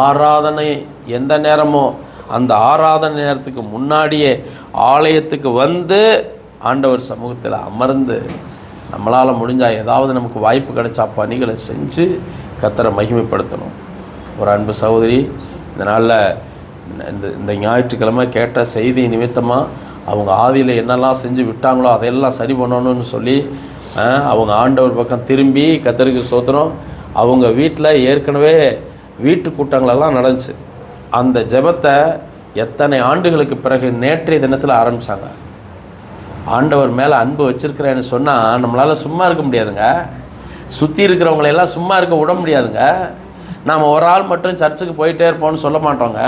ஆராதனை எந்த நேரமோ அந்த ஆராதனை நேரத்துக்கு முன்னாடியே ஆலயத்துக்கு வந்து ஆண்டவர் சமூகத்தில் அமர்ந்து நம்மளால் முடிஞ்சால் ஏதாவது நமக்கு வாய்ப்பு கிடைச்சா பணிகளை செஞ்சு கர்த்தரை மகிமைப்படுத்தணும். ஒரு அன்பு சகோதரி இந்த நாளில் இந்த ஞாயிற்றுக்கிழமை கேட்ட செய்தி நிமித்தமாக அவங்க ஆதியில் என்னெல்லாம் செஞ்சு விட்டாங்களோ அதையெல்லாம் சரி பண்ணணும்னு சொல்லி அவங்க ஆண்டவர் பக்கம் திரும்பி கர்த்தருக்கு ஸ்தோத்திரம். அவங்க வீட்டில் ஏற்கனவே வீட்டு கூட்டங்களெல்லாம் நடந்துச்சு. அந்த ஜெபத்தை எத்தனை ஆண்டுகளுக்கு பிறகு நேற்றைய தினத்தில் ஆரம்பித்தாங்க. ஆண்டவர் மேலே அன்பு வச்சிருக்கிறேன்னு சொன்னால் நம்மளால் சும்மா இருக்க முடியாதுங்க. சுற்றி இருக்கிறவங்களையெல்லாம் சும்மா இருக்க விட முடியாதுங்க. நாம் ஒரு ஆள் மட்டும் சர்ச்சுக்கு போயிட்டே இருப்போம்னு சொல்ல மாட்டோங்க.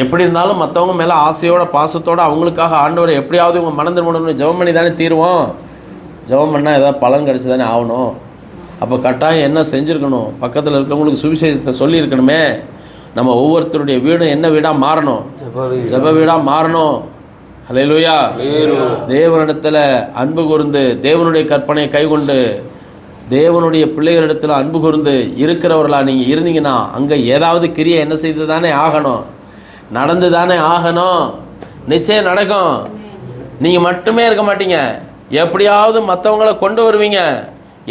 எப்படி இருந்தாலும் மற்றவங்க மேலே ஆசையோட பாசத்தோடு அவங்களுக்காக ஆண்டவரை எப்படியாவது இவங்க மனம் திரும்பணும்னு ஜெபம் பண்ணி தானே தீருவோம். ஜெபம் பண்ணால் ஏதாவது பலன் கிடச்சி தானே ஆகணும். அப்போ கட்டாயம் என்ன செஞ்சுருக்கணும்? பக்கத்தில் இருக்கிறவங்களுக்கு சுவிசேஷத்தை சொல்லியிருக்கணுமே. நம்ம ஒவ்வொருத்தருடைய வீடும் என்ன வீடாக மாறணும்? ஜெப வீடாக மாறணும். ஹல்லேலூயா. தேவனிடத்தில் அன்பு கூர்ந்து தேவனுடைய கற்பனையை கைக்கொண்டு தேவனுடைய பிள்ளைகளிடத்தில் அன்பு கூர்ந்து இருக்கிறவர்களா நீங்கள் இருந்தீங்கன்னா அங்கே ஏதாவது கிரியை என்ன செய்து தானே ஆகணும், நடந்து தானே ஆகணும். நிச்சயம் நடக்கும். நீங்கள் மட்டுமே இருக்க மாட்டீங்க, எப்படியாவது மற்றவங்களை கொண்டு வருவீங்க.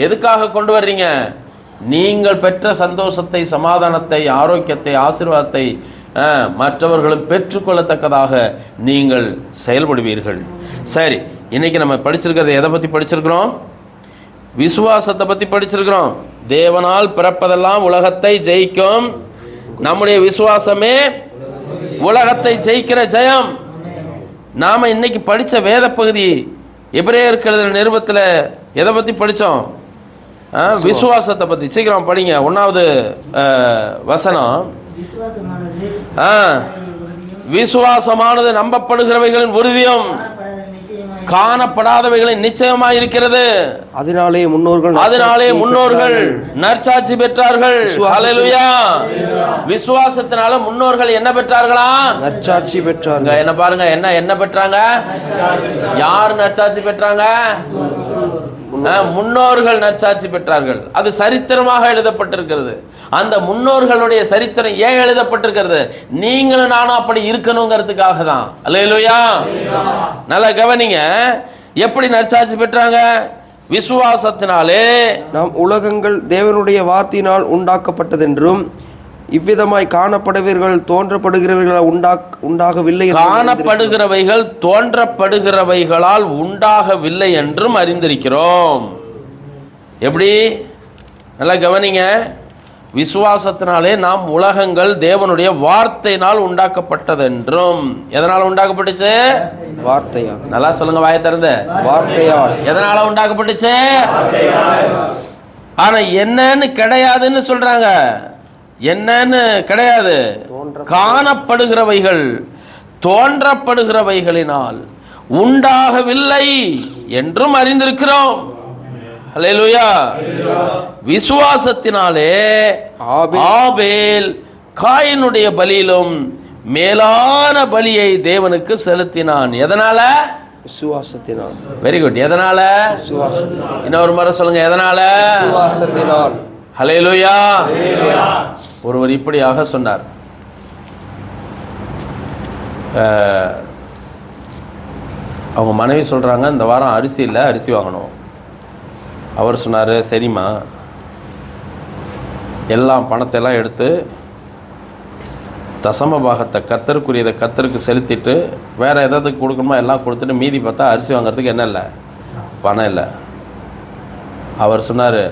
எதுக்காக கொண்டு வர்றீங்க? நீங்கள் பெற்ற சந்தோஷத்தை, சமாதானத்தை, ஆரோக்கியத்தை, ஆசீர்வாதத்தை மற்றவர்களும் பெற்றுக்கொள்ளத்தக்கதாக நீங்கள் செயல்படுவீர்கள். சரி, இன்னைக்கு நம்ம படிச்சிருக்கிறது எதை பற்றி படிச்சிருக்கிறோம்? விசுவாசத்தை பற்றி படிச்சிருக்கிறோம். தேவனால் பிறப்பதெல்லாம் உலகத்தை ஜெயிக்கும். நம்முடைய விசுவாசமே உலகத்தை ஜெயிக்கிற ஜெயம். நாம இன்னைக்கு படித்த வேத பகுதி எபிரேயருக்கு எழுதின நிருபத்தில் எதை பற்றி படித்தோம்? விசுவாசத்தை பற்றி. சீக்கிரம் படிங்க. 1வது வசனம். விசுவாசமானது நம்பப்படுகிறவைகளின் உறுதியும் காணப்படாதவைகளின் நிச்சயமாய் இருக்கிறது. அதனாலே முன்னோர்கள் நற்சாட்சி பெற்றார்கள். ஹல்லேலூயா. விசுவாசத்தினால முன்னோர்கள் என்ன பெற்றார்களா? நற்சாட்சி பெற்றாங்க. என்ன பாருங்க, என்ன பெற்றாங்க? யார் நற்சாட்சி பெற்றாங்க? முன்னோர்கள் நற்சாட்சி பெற்றார்கள். அது சரித்திரமாக எழுதப்பட்டிருக்கிறது. அந்த முன்னோர்களுடைய சரித்திரம் ஏன் எழுதப்பட்டிருக்கிறது? நீங்களும் நானும் அப்படி இருக்கணுங்கிறதுக்காக தான். அல்லேலூயா. நல்லா கவனிங்க. எப்படி நற்சாட்சி பெற்றாங்க? விசுவாசத்தினாலே நாம் உலகங்கள் தேவனுடைய வார்த்தையினால் உண்டாக்கப்பட்டதென்றும் இவ்விதமாய் காணப்படுவீர்கள் தோன்றப்படுகிறவர்களால் உண்டாகவில்லை. காணப்படுகிறவைகள் தோன்றப்படுகிறவைகளால் உண்டாகவில்லை என்றும் அறிந்திருக்கிறோம். எப்படி? நல்லா கவனிங்க. விசுவாசத்தினாலே நாம் உலகங்கள் தேவனுடைய வார்த்தையினால் உண்டாக்கப்பட்டதென்றும். எதனால உண்டாக்கப்பட்டுச்சு? வார்த்தையால். நல்லா சொல்லுங்க, வாயை திறந்து. வார்த்தையால். எதனால உண்டாக்கப்பட்டுச்சு? ஆனா என்னன்னு கிடையாதுன்னு சொல்றாங்க. என்னன்னு கிடையாது. காணப்படுகிறவைகள் தோன்றப்படுகிறவைகளினால் உண்டாகவில்லை என்றும் அறிந்திருக்கிறோம். அல்லேலூயா. விசுவாசத்தினாலே ஆபேல் காயினுடைய பலியிலும் மேலான பலியை தேவனுக்கு செலுத்தினான். எதனால? விசுவாசத்தினால். Very good. எதனால? விசுவாசத்தினால். இன்னொரு முறை சொல்லுங்க, எதனால? விசுவாசத்தினால். ஹல்லேலூயா. ஒருவர் இப்படியாக சொன்னார். அவங்க மனைவி சொல்றாங்க, இந்த வாரம் அரிசி இல்லை, அரிசி வாங்கணும். அவர் சொன்னார், சரிம்மா, எல்லாம் பணத்தையெல்லாம் எடுத்து தசம பாகத்தை கர்த்தருக்குரியதை கர்த்தருக்கு செலுத்திட்டு வேறு எதாவது கொடுக்கணுமோ எல்லாம் கொடுத்துட்டு மீதி பார்த்தா அரிசி வாங்குறதுக்கு என்ன இல்லை, பணம் இல்லை. அவர் சொன்னார்,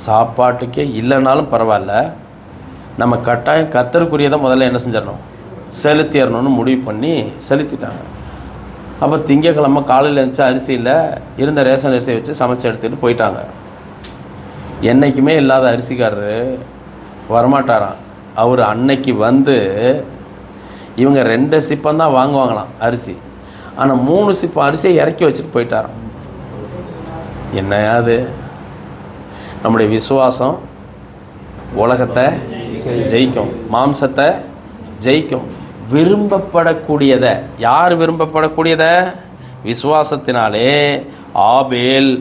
சாப்பாட்டுக்கே இல்லைனாலும் பரவாயில்ல, நம்ம கட்டாயம் கர்த்தருக்குரியதை முதல்ல என்ன செஞ்சிடணும், செலுத்திடணும்னு முடிவு பண்ணி செலுத்திட்டாங்க. அப்போ திங்கக்கிழமை காலையில் இருந்துச்சு, அரிசி இல்லை, இருந்த ரேஷன் அரிசியை வச்சு சமைச்சு எடுத்துகிட்டு போயிட்டாங்க. என்றைக்குமே இல்லாத அரிசிக்காரரு வரமாட்டாராம். அவர் அன்னைக்கு வந்து இவங்க 2 சிப்பந்தான் வாங்குவாங்களாம் அரிசி. ஆனால் 3 சிப்பம் அரிசியை இறக்கி வச்சுட்டு போயிட்டாராம். என்னையாது நம்முடைய விசுவாசம் உலகத்தை ஜெயிக்கும், மாம்சத்தை ஜெயிக்கும். விரும்பப்படக்கூடியதை, யார் விரும்பப்படக்கூடியதை? விசுவாசத்தினாலே ஆபேல்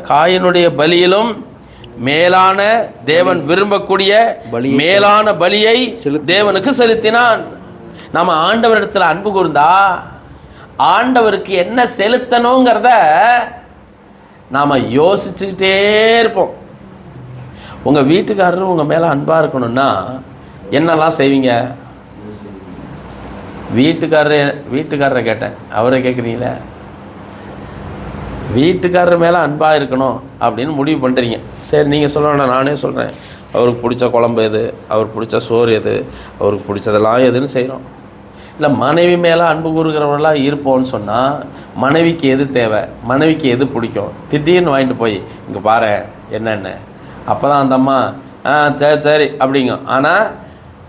காயினுடைய பலியிலும் மேலான, தேவன் விரும்பக்கூடிய மேலான பலியை தேவனுக்கு செலுத்தினான். நம்ம ஆண்டவரிடத்தில் அன்பு கூர்ந்தா ஆண்டவருக்கு என்ன செலுத்தணுங்கிறத நாம் யோசிச்சுக்கிட்டே இருப்போம். உங்கள் வீட்டுக்காரரும் உங்கள் மேலே அன்பாக இருக்கணும்னா என்னெல்லாம் செய்வீங்க? வீட்டுக்காரரை கேட்டேன், அவரை கேட்குறீங்களே. வீட்டுக்காரர் மேலே அன்பாக இருக்கணும் அப்படின்னு முடிவு பண்ணுறீங்க. சரி, நீங்கள் சொல்லணும், நானே சொல்கிறேன். அவருக்கு பிடிச்ச குழம்பு எது, அவருக்கு பிடிச்ச சோறு எது, அவருக்கு பிடிச்சதெல்லாம் எதுன்னு செய்கிறோம். இல்லை மனைவி மேலே அன்பு கூறுகிறவர்களாக இருப்போம்னு சொன்னால் மனைவிக்கு எது தேவை, மனைவிக்கு எது பிடிக்கும், திடீர்னு வாங்கிட்டு போய் இங்கே பாரு என்னென்ன, அப்போ தான் அந்த அம்மா சரி சரி அப்படிங்க. ஆனால்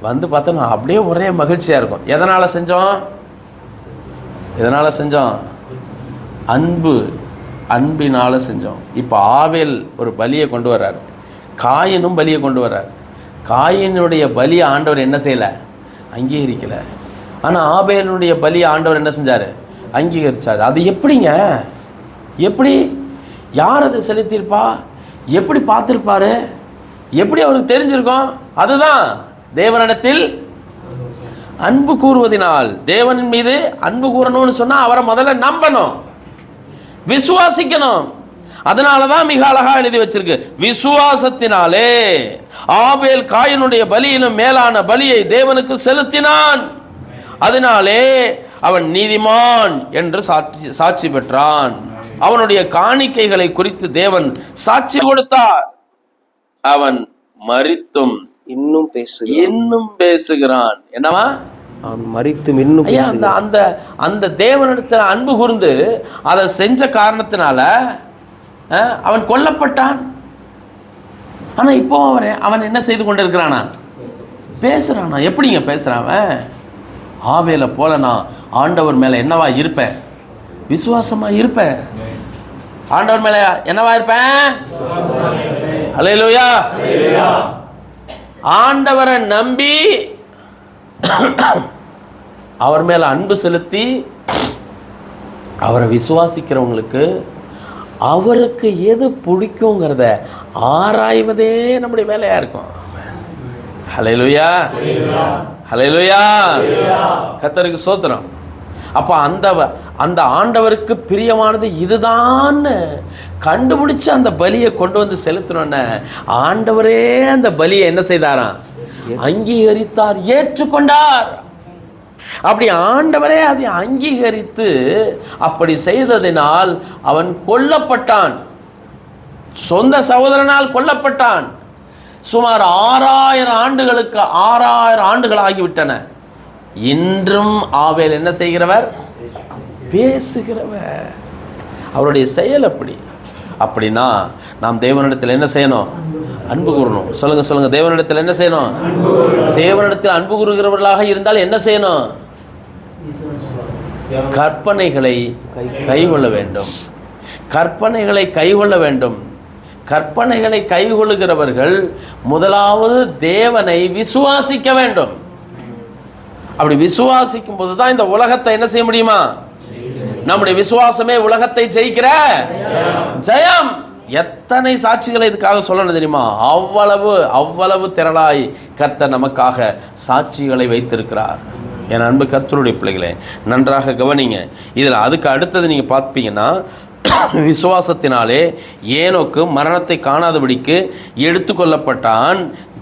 வந்து பார்த்தோன்னா அப்படியே ஒரே மகிழ்ச்சியாக இருக்கும். எதனால் செஞ்சோம்? அன்பினால் செஞ்சோம். இப்போ ஆபேல் ஒரு பலியை கொண்டு வர்றார், காயினும் பலியை கொண்டு வர்றார். காயினுடைய பலியை ஆண்டவர் என்ன செய்யலை? அங்கீகரிக்கலை. ஆனால் ஆபேலுடைய பலியை ஆண்டவர் என்ன செஞ்சார்? அங்கீகரித்தார். அது எப்படிங்க? எப்படி? யார் அதை செலுத்தியிருப்பா? எப்படி பார்த்துருப்பாரு? எப்படி அவருக்கு தெரிஞ்சிருக்கும்? அதுதான் தேவனிடத்தில் அன்பு கூறுவதினால். தேவனின் மீது அன்பு கூறணும்னு சொன்னால் அவரை முதல்ல நம்பணும், விசுவாசிக்கணும். அதனாலதான் மிக அழகா எழுதி வச்சிருக்கு, விசுவாசத்தினாலே ஆபேல் காயினுடைய பலியிலும் மேலான பலியை தேவனுக்கு செலுத்தினான், அதனாலே அவன் நீதிமான் என்று சாட்சி பெற்றான். அவனுடைய காணிக்கைகளை குறித்து தேவன் சாட்சி கொடுத்தார். அவன் மரித்தும் இன்னும் பேசுகிறான். என்னவா? மரித்தும் இன்னும் அந்த தேவனிடத்தில் அன்பு கூர்ந்து அதை செஞ்ச காரணத்தினால அவன் கொல்லப்பட்டான். ஆனா இப்போ அவன் என்ன செய்து கொண்டிருக்கிறானா? பேசுறானா? எப்படிங்க பேசுறான்? ஆபேலை போல நான் ஆண்டவர் மேல என்னவா இருப்பேன்? விசுவாசமா இருப்பேன். ஆண்டவர் மேல என்னவா இருப்பேன்? அல்லேலூயா. ஆண்டவரை நம்பி அவர் மேல அன்பு செலுத்தி அவரை விசுவாசிக்கிறவங்களுக்கு அவருக்கு எது பிடிக்குங்கிறத ஆராய்வதே நம்முடைய வேலையா இருக்கும். ஹல்லேலூயா, ஹல்லேலூயா, கர்த்தருக்கு ஸ்தோத்திரம். அப்ப அந்த ஆண்டவருக்கு பிரியமானது இதுதான் கண்டுபிடிச்சு அந்த பலியை கொண்டு வந்து செலுத்தணும்னு ஆண்டவரே அந்த பலியை என்ன செய்தாராம்? அங்கீகரித்தார், ஏற்றுக்கொண்டார். அப்படி ஆண்டவரே அதை அங்கீகரித்து அப்படி செய்ததினால் அவன் கொல்லப்பட்டான். சொந்த சகோதரனால் கொல்லப்பட்டான். சுமார் 6000 ஆண்டுகள் ஆகிவிட்டன. இன்றும் ஆபேல் என்ன செய்கிறவர்? பேசுகிறவர். அவருடைய செயல் அப்படின்னா நாம் தேவனிடத்தில் என்ன செய்யணும்? அன்பு கூறணும். சொல்லுங்க. தேவனிடத்தில் என்ன செய்யணும்? தேவனிடத்தில் அன்பு கூறுகிறவர்களாக இருந்தால் என்ன செய்யணும்? கற்பனைகளை கைகொள்ள வேண்டும். கற்பனைகளை கைகொள்ளுகிறவர்கள் முதலாவது தேவனை விசுவாசிக்க வேண்டும். அப்படி விசுவாசிக்கும் போதுதான் இந்த உலகத்தை என்ன செய்ய முடியுமா? நம்முடைய விசுவாசமே உலகத்தை ஜெயிக்கிற ஜெயம். எத்தனை சாட்சிகளை இதுக்காக சொல்லணும் தெரியுமா? அவ்வளவு திரளாய் கர்த்தர் நமக்காக சாட்சிகளை வைத்திருக்கிறார். என் அன்பு கர்த்தருடைய பிள்ளைகளே, நன்றாக கவனிங்க. இதில் அதுக்கு அடுத்தது நீங்கள் பார்ப்பீங்கன்னா, விசுவாசத்தினாலே ஏனோக்கு மரணத்தை காணாதபடிக்கு எடுத்துக்கொள்ளப்பட்டான்.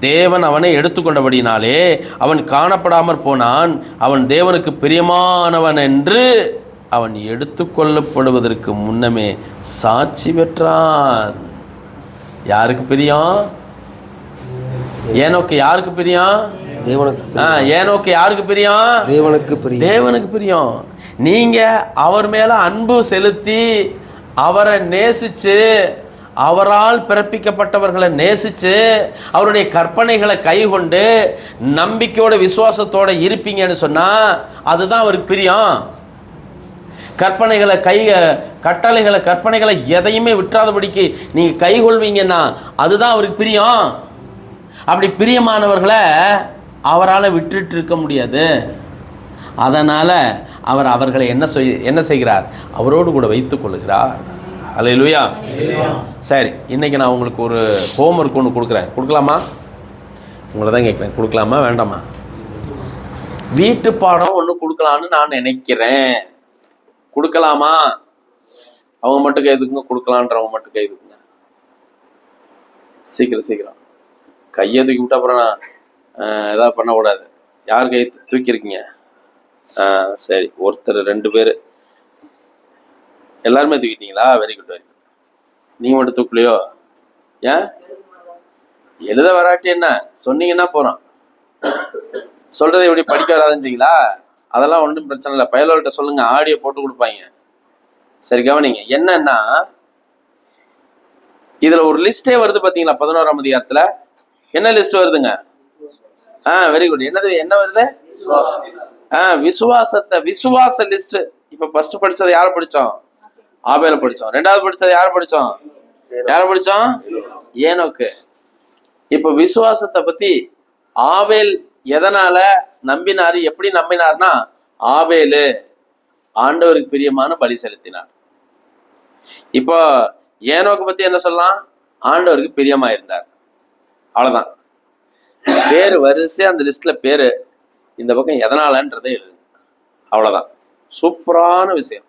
தேவன் அவனை எடுத்துக்கொண்டபடினாலே அவன் காணப்படாமற் போனான். அவன் தேவனுக்கு பிரியமானவன் என்று அவன் எடுத்துக்கொள்ளப்படுவதற்கு முன்னமே சாட்சி பெற்றான். யாருக்கு பிரியம்? ஏனோக்கு யாருக்கு பிரியம்? ஏனோக்கு யாருக்கு பிரியம்? தேவனுக்கு பிரியம். நீங்க அவர் மேல அன்பு செலுத்தி அவரை நேசிச்சு அவரால் பிறப்பிக்கப்பட்டவர்களை நேசிச்சு அவருடைய கற்பனைகளை கைகொண்டு நம்பிக்கையோட விசுவாசத்தோட இருப்பீங்கன்னு சொன்னா அதுதான் அவருக்கு பிரியம். கற்பனைகளை எதையுமே விட்டுறாதபடிக்கு நீங்க கைகொள்வீங்கன்னா அதுதான் அவருக்கு பிரியம். அப்படி பிரியமானவர்களை அவரால் விட்டுட்டு இருக்க முடியாது. அதனால அவர் அவர்களை என்ன செய்கிறார்? அவரோடு கூட வைத்துக் கொள்கிறார். அல்லேலூயா. சரி, இன்னைக்கு நான் உங்களுக்கு ஒரு ஹோம்ஒர்க் ஒன்று கொடுக்குறேன். கொடுக்கலாமா? உங்களை தான் கேட்குறேன், கொடுக்கலாமா வேண்டாமா? வீட்டு பாடம் ஒன்று கொடுக்கலான்னு நான் நினைக்கிறேன். கொடுக்கலாமா? அவங்க மட்டும் கைதுக்குங்க, கொடுக்கலான்றவங்க மட்டும் கைதுக்குங்க. சீக்கிரம் சீக்கிரம் கையை தூக்கி விட்டு அப்புறம் ஏதாவது பண்ணக்கூடாது. யார் கை தூக்கியிருக்கீங்க? சரி, ஒருத்தர் 2 பேர் எல்லாருமே தூக்கிட்டீங்களா? Very good, very good. நீங்கள் மட்டும் தூக்கலையோ? ஏன்? எழுத வராட்டி என்ன சொன்னீங்கன்னா போகிறோம். சொல்றதை எப்படி படிக்க வராதுன்றீங்களா? அதெல்லாம் ஒன்றும் பிரச்சனை இல்லை. பயலோல்கிட்ட சொல்லுங்க, ஆடியோ போட்டு கொடுப்பாங்க. சரி, கவனிங்க. என்னன்னா, இதுல ஒரு லிஸ்டே வருது பாத்தீங்களா? 11ஆம் அதிகாரத்துல என்ன லிஸ்ட் வருதுங்க? Very good. என்ன வருது? விசுவாச லிஸ்ட். இப்ப ஃபர்ஸ்ட் படிச்சது யார படிச்சோம்? ஆபேல படிச்சோம். 2வது படிச்சது யார படிச்சோம்? ஏனோக்கு. இப்ப விசுவாசத்தை பத்தி ஆபேல் எதனால நம்பினாரு, எப்படி நம்பினார்னா, ஆபேலு ஆண்டவருக்கு பிரியமான பலி செலுத்தினார். இப்போ ஏனோக்கு பத்தி என்ன சொல்லலாம்? ஆண்டவருக்கு பிரியமா இருந்தார். அவ்வளவுதான். பேரு வரிசை அந்த லிஸ்ட்ல பேரு, இந்த பக்கம் எதனாலன்றதை எழுதுங்க. அவ்வளவுதான். சூப்பரான விஷயம்.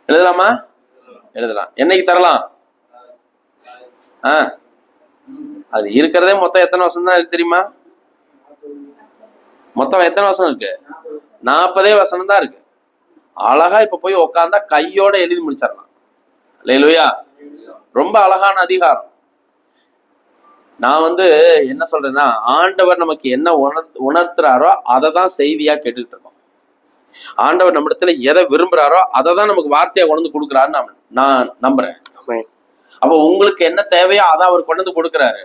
எழுதலாமா? எழுதலாம். என்னைக்கு தரலாம்? அது இருக்கிறதே மொத்தம் எத்தனை வருஷம் தான் இருக்கு தெரியுமா? மொத்தம் எத்தனை வசனம் இருக்கு? 40 வசனம் தான் இருக்கு. அழகா இப்ப போய் உட்கார்ந்தா கையோட எழுதி முடிச்சிடலாம். அல்லேலூயா. ரொம்ப அழகான அதிகாரம். நான் என்ன சொல்றேன்னா, ஆண்டவர் நமக்கு என்ன உணர்த்துறாரோ அதை தான் செய்தியா கேட்டுட்டு இருக்கோம். ஆண்டவர் நம்ம இடத்துல எதை விரும்புறாரோ அதை தான் நமக்கு வார்த்தையா கொண்டு வந்து கொடுக்குறாருன்னு நான் நம்புறேன். அப்ப உங்களுக்கு என்ன தேவையோ அதை அவர் கொண்டு வந்து கொடுக்குறாரு.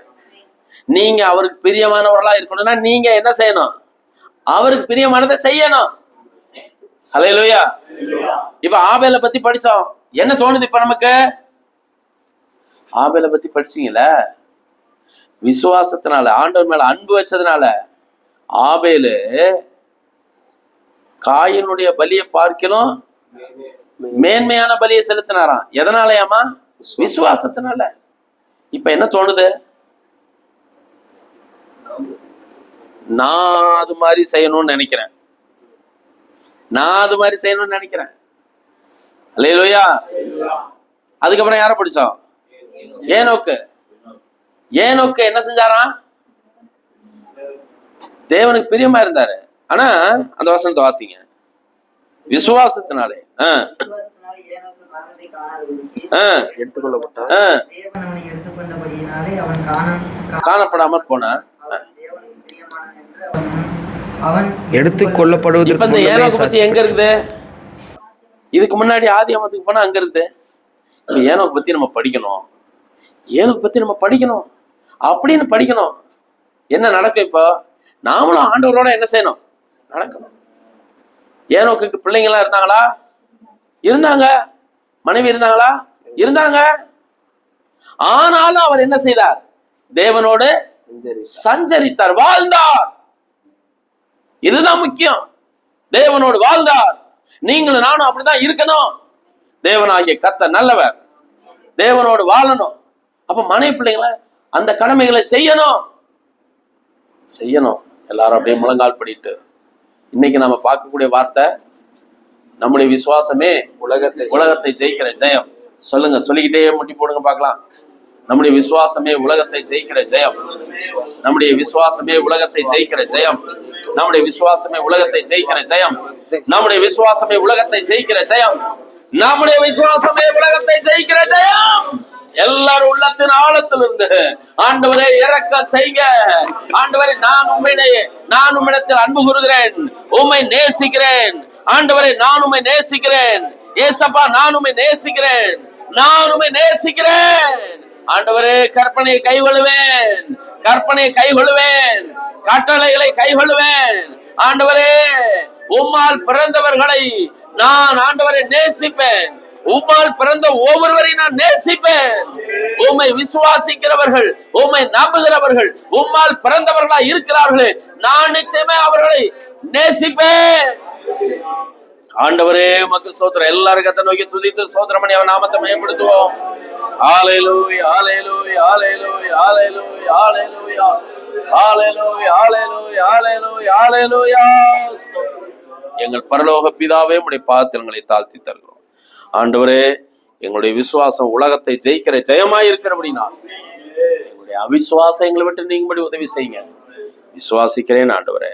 நீங்க அவருக்கு பிரியமானவர்களா இருக்கணும்னா நீங்க என்ன செய்யணும்? அவருக்கு பிரியமானதை செய்யணும். அல்லேலூயா. இப்ப ஆபேலை பத்தி படிச்சோம். என்ன தோணுது இப்ப நமக்கு? ஆபேலை பத்தி படிச்சீங்கல்ல, விசுவாசத்தினால ஆண்டவர் மேல அன்பு வச்சதுனால ஆபேலு காயினுடைய பலியை பார்க்கணும் மேன்மையான பலியை செலுத்தினாராம். எதனாலயாமா? விசுவாசத்தினால. இப்ப என்ன தோணுது? நான் அது மாதிரி செய்யணும்னு நினைக்கிறேன். அல்லேலூயா. அதுக்கப்புறம் யார படிச்சோம்? ஏனோக்கு. என்ன செஞ்சாராம்? தேவனுக்கு பிரியமா இருந்தாரு. ஆனா அந்த வசனத்தை வாசிங்க. விசுவாசத்தினாலே காணப்படாம போனா எடுத்துக்கொள்ளப்படுவதற்கு. இப்ப இந்த ஏனோக்கு பத்தி எங்க இருக்குது? இதுக்கு முன்னாடி ஆதியாகமத்துக்கு போனா அங்க இருக்குது. ஏனோக்கு பத்தி நம்ம படிக்கணும். அப்படின்னு படிக்கணும். என்ன நடக்கும்? இப்போ நாமளும் ஆண்டவரோட என்ன செய்யணும்? நடக்கணும். ஏனோக்கு பிள்ளைங்களா இருந்தாங்களா? இருந்தாங்க. மனைவி இருந்தாங்களா? இருந்தாங்க. ஆனாலும் அவர் என்ன செய்தார்? தேவனோடு சஞ்சரித்தார், வாழ்ந்தார். இதுதான் முக்கியம். தேவனோடு வாழ்ந்தார். நீங்களும் நானும் அப்படிதான் இருக்கணும். தேவனாகிய கர்த்தர் நல்லவர். தேவனோடு வாழணும். அப்ப மனைவி பிள்ளைங்களை அந்த கடமைகளை செய்யணும். எல்லாரும் அப்படியே முழங்கால் படிட்டு இன்னைக்கு நாம பார்க்கக்கூடிய வார்த்தை, நம்முடைய விசுவாசமே உலகத்தை ஜெயிக்கிற ஜெயம். சொல்லுங்க, சொல்லிக்கிட்டே முட்டி போடுங்க பார்க்கலாம். நம்முடைய விசுவாசமே உலகத்தை ஜெயிக்கிற ஜெயம். நம்முடைய விசுவாசமே உலகத்தை ஜெயிக்கிற ஜெயம். நம்முடைய விசுவாசமே உலகத்தை ஜெயிக்கிற ஜெயம். நம்முடைய விசுவாசமே உலகத்தை ஜெயிக்கிற ஜெயம். நம்முடைய விசுவாசமே உலகத்தை ஜெயிக்கிற ஜெயம். எல்லாரும் உள்ளத்தின் ஆழத்திலிருந்து ஆண்டவரே இரக்கம் செய்க. ஆண்டவரே, நான் உம்மிடத்தில் அன்பு கூறுகிறேன், உம்மை நேசிக்கிறேன். ஆண்டவரே, நான் உம்மை நேசிக்கிறேன். ஏசப்பா, நான் உம்மை நேசிக்கிறேன். ஆண்டவரே, கற்பனையை கைகொள்ளுவேன், கட்டளைகளை கைகொள்ளுவேன். ஆண்டவரே, உம்மால் பிறந்தவர்களை நான் ஆண்டவரை நேசிப்பேன். உம்மால் பிறந்த ஒவ்வொருவரையும் நான் நேசிப்பேன். உம்மை விசுவாசிக்கிறவர்கள், உம்மை நம்புகிறவர்கள், உம்மால் பிறந்தவர்களா இருக்கிறார்களே, நான் நிச்சயமே அவர்களை நேசிப்பேன். ஆண்டவரே உமக்கு ஸ்தோத்திரம். எல்லாரும் கர்த்தரை நோக்கி துதித்து ஸ்தோத்திரம் பண்ணி அவர் நாமத்தை மேம்படுத்துவோம். ஹல்லேலூயா, ஹல்லேலூயா, ஹல்லேலூயா, ஹல்லேலூயா, ஹல்லேலூயா, ஹல்லேலூயா, ஹல்லேலூயா, ஹல்லேலூயா, ஹல்லேலூயா. எங்கள் பரலோக பிதாவே, உம்முடைய பாதத்தில் எங்களை தாழ்த்தி தருகிறோம். ஆண்டவரே, எங்களுடைய விசுவாசம் உலகத்தை ஜெயிக்கிற ஜெயமாய் இருக்கிறபடினா எங்களுடைய அவிசுவாசம் எங்களை விட்டு நீங்கும்படி உதவி செய்யுங்க. விசுவாசிக்கிறேன் ஆண்டவரே,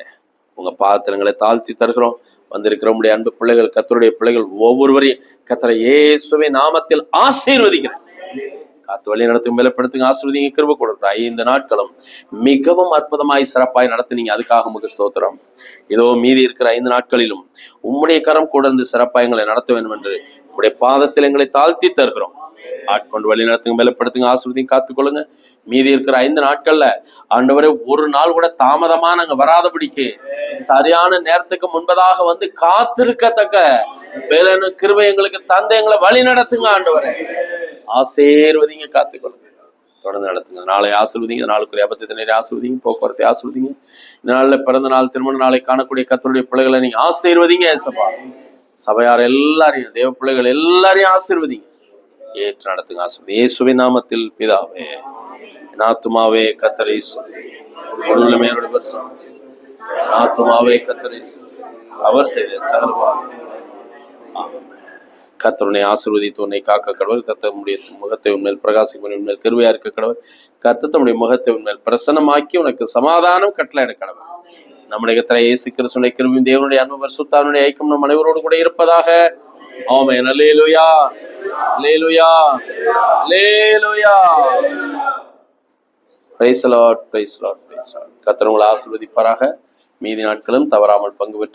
உங்க பாதத்தில் எங்களை தாழ்த்தி தருகிறோம். வந்திருக்கிற உடைய அன்பு பிள்ளைகள், கர்த்தருடைய பிள்ளைகள் ஒவ்வொருவரையும் கர்த்தரை இயேசுவின் நாமத்தில் ஆசீர்வதிக்கிறேன். காத்து வழி நடத்தும் மேலப்படுத்துங்க, ஆசீர்வதிங்க, கிருபை கொடுக்குற 5 நாட்களும் மிகவும் அற்புதமாய் சிறப்பாய் நடத்துனீங்க. அதுக்காக உங்களுக்கு ஸ்தோத்திரம். இதோ மீதி இருக்கிற 5 நாட்களிலும் உம்முடைய கரம் கூட இருந்து சிறப்பாய் எங்களை நடத்த வேண்டும் என்று உம்முடைய பாதத்தில் எங்களை தாழ்த்தி தருகிறோம். ஆட்கொண்டு வழி நடத்துங்க, மேலப்படுத்துங்க, ஆசீர்வதிங்க, காத்துக்கொள்ளுங்க. மீதி இருக்கிற 5 நாட்கள்ல ஆண்டவரே ஒரு நாள் கூட தாமதமா நாங்க வராதபடிக்கு சரியான நேரத்துக்கு முன்பதாக வந்து காத்திருக்கத்தக்க வேலைன்னு கிருபை எங்களுக்கு தந்தை எங்களை வழி நடத்துங்க. ஆண்டவரே ஆசீர்வதிங்க, காத்துக்கொள்ளுங்க, தொடர்ந்து நடத்துங்க. நாளை ஆசீர்வதிங்க, நாளுக்குரிய அபத்தத்தினரை ஆசீர்வதிங்க, போக்குவரத்தை ஆசீர்வதிங்க. இந்த நாள்ல பிறந்த நாள், திருமண நாளை காணக்கூடிய கர்த்தருடைய பிள்ளைகளை நீங்க ஆசீர்வதிங்க. ஏசப்பா, சபையார் எல்லாரையும், தேவ பிள்ளைகள் எல்லாரையும் ஆசீர்வதிங்க, ஏற்று நடத்துங்க. ஆசீர்வதி இயேசுவின் நாமத்தில் பிதாவே. ஆத்துமாவே கர்த்தரை உள்ளமே ஆத்துமாவே கர்த்தரை அவர் செய்த சகல கர்த்தருடைய ஆசீர்வதித்து உன்னை காக்க கடவுள். கர்த்தருடைய முகத்தை உன்மேல் பிரகாசிக்கும், உன்மேல் கிருபையா இருக்க கடவுள். கர்த்தர் தம்முடைய முகத்தை உன்மேல் பிரசன்னமாக்கி உனக்கு சமாதானம் கட்டளையிட கடவுள். நம்முடைய கர்த்தரை இயேசு கிறிஸ்துவின் கிருபையும் தேவனுடைய அன்பும் பரிசுத்தாவினுடைய ஐக்கியம் நம் அனைவரோடு கூட இருப்பதாக. ஆமென். அல்லேலூயா, அல்லேலூயா, அல்லேலூயா. Praise the lord, praise the lord, praise the lord. கர்த்தர் உங்களை ஆசீர்வதிப்பாராக. மீதி நாட்களும் தவறாமல் பங்கு பெற்று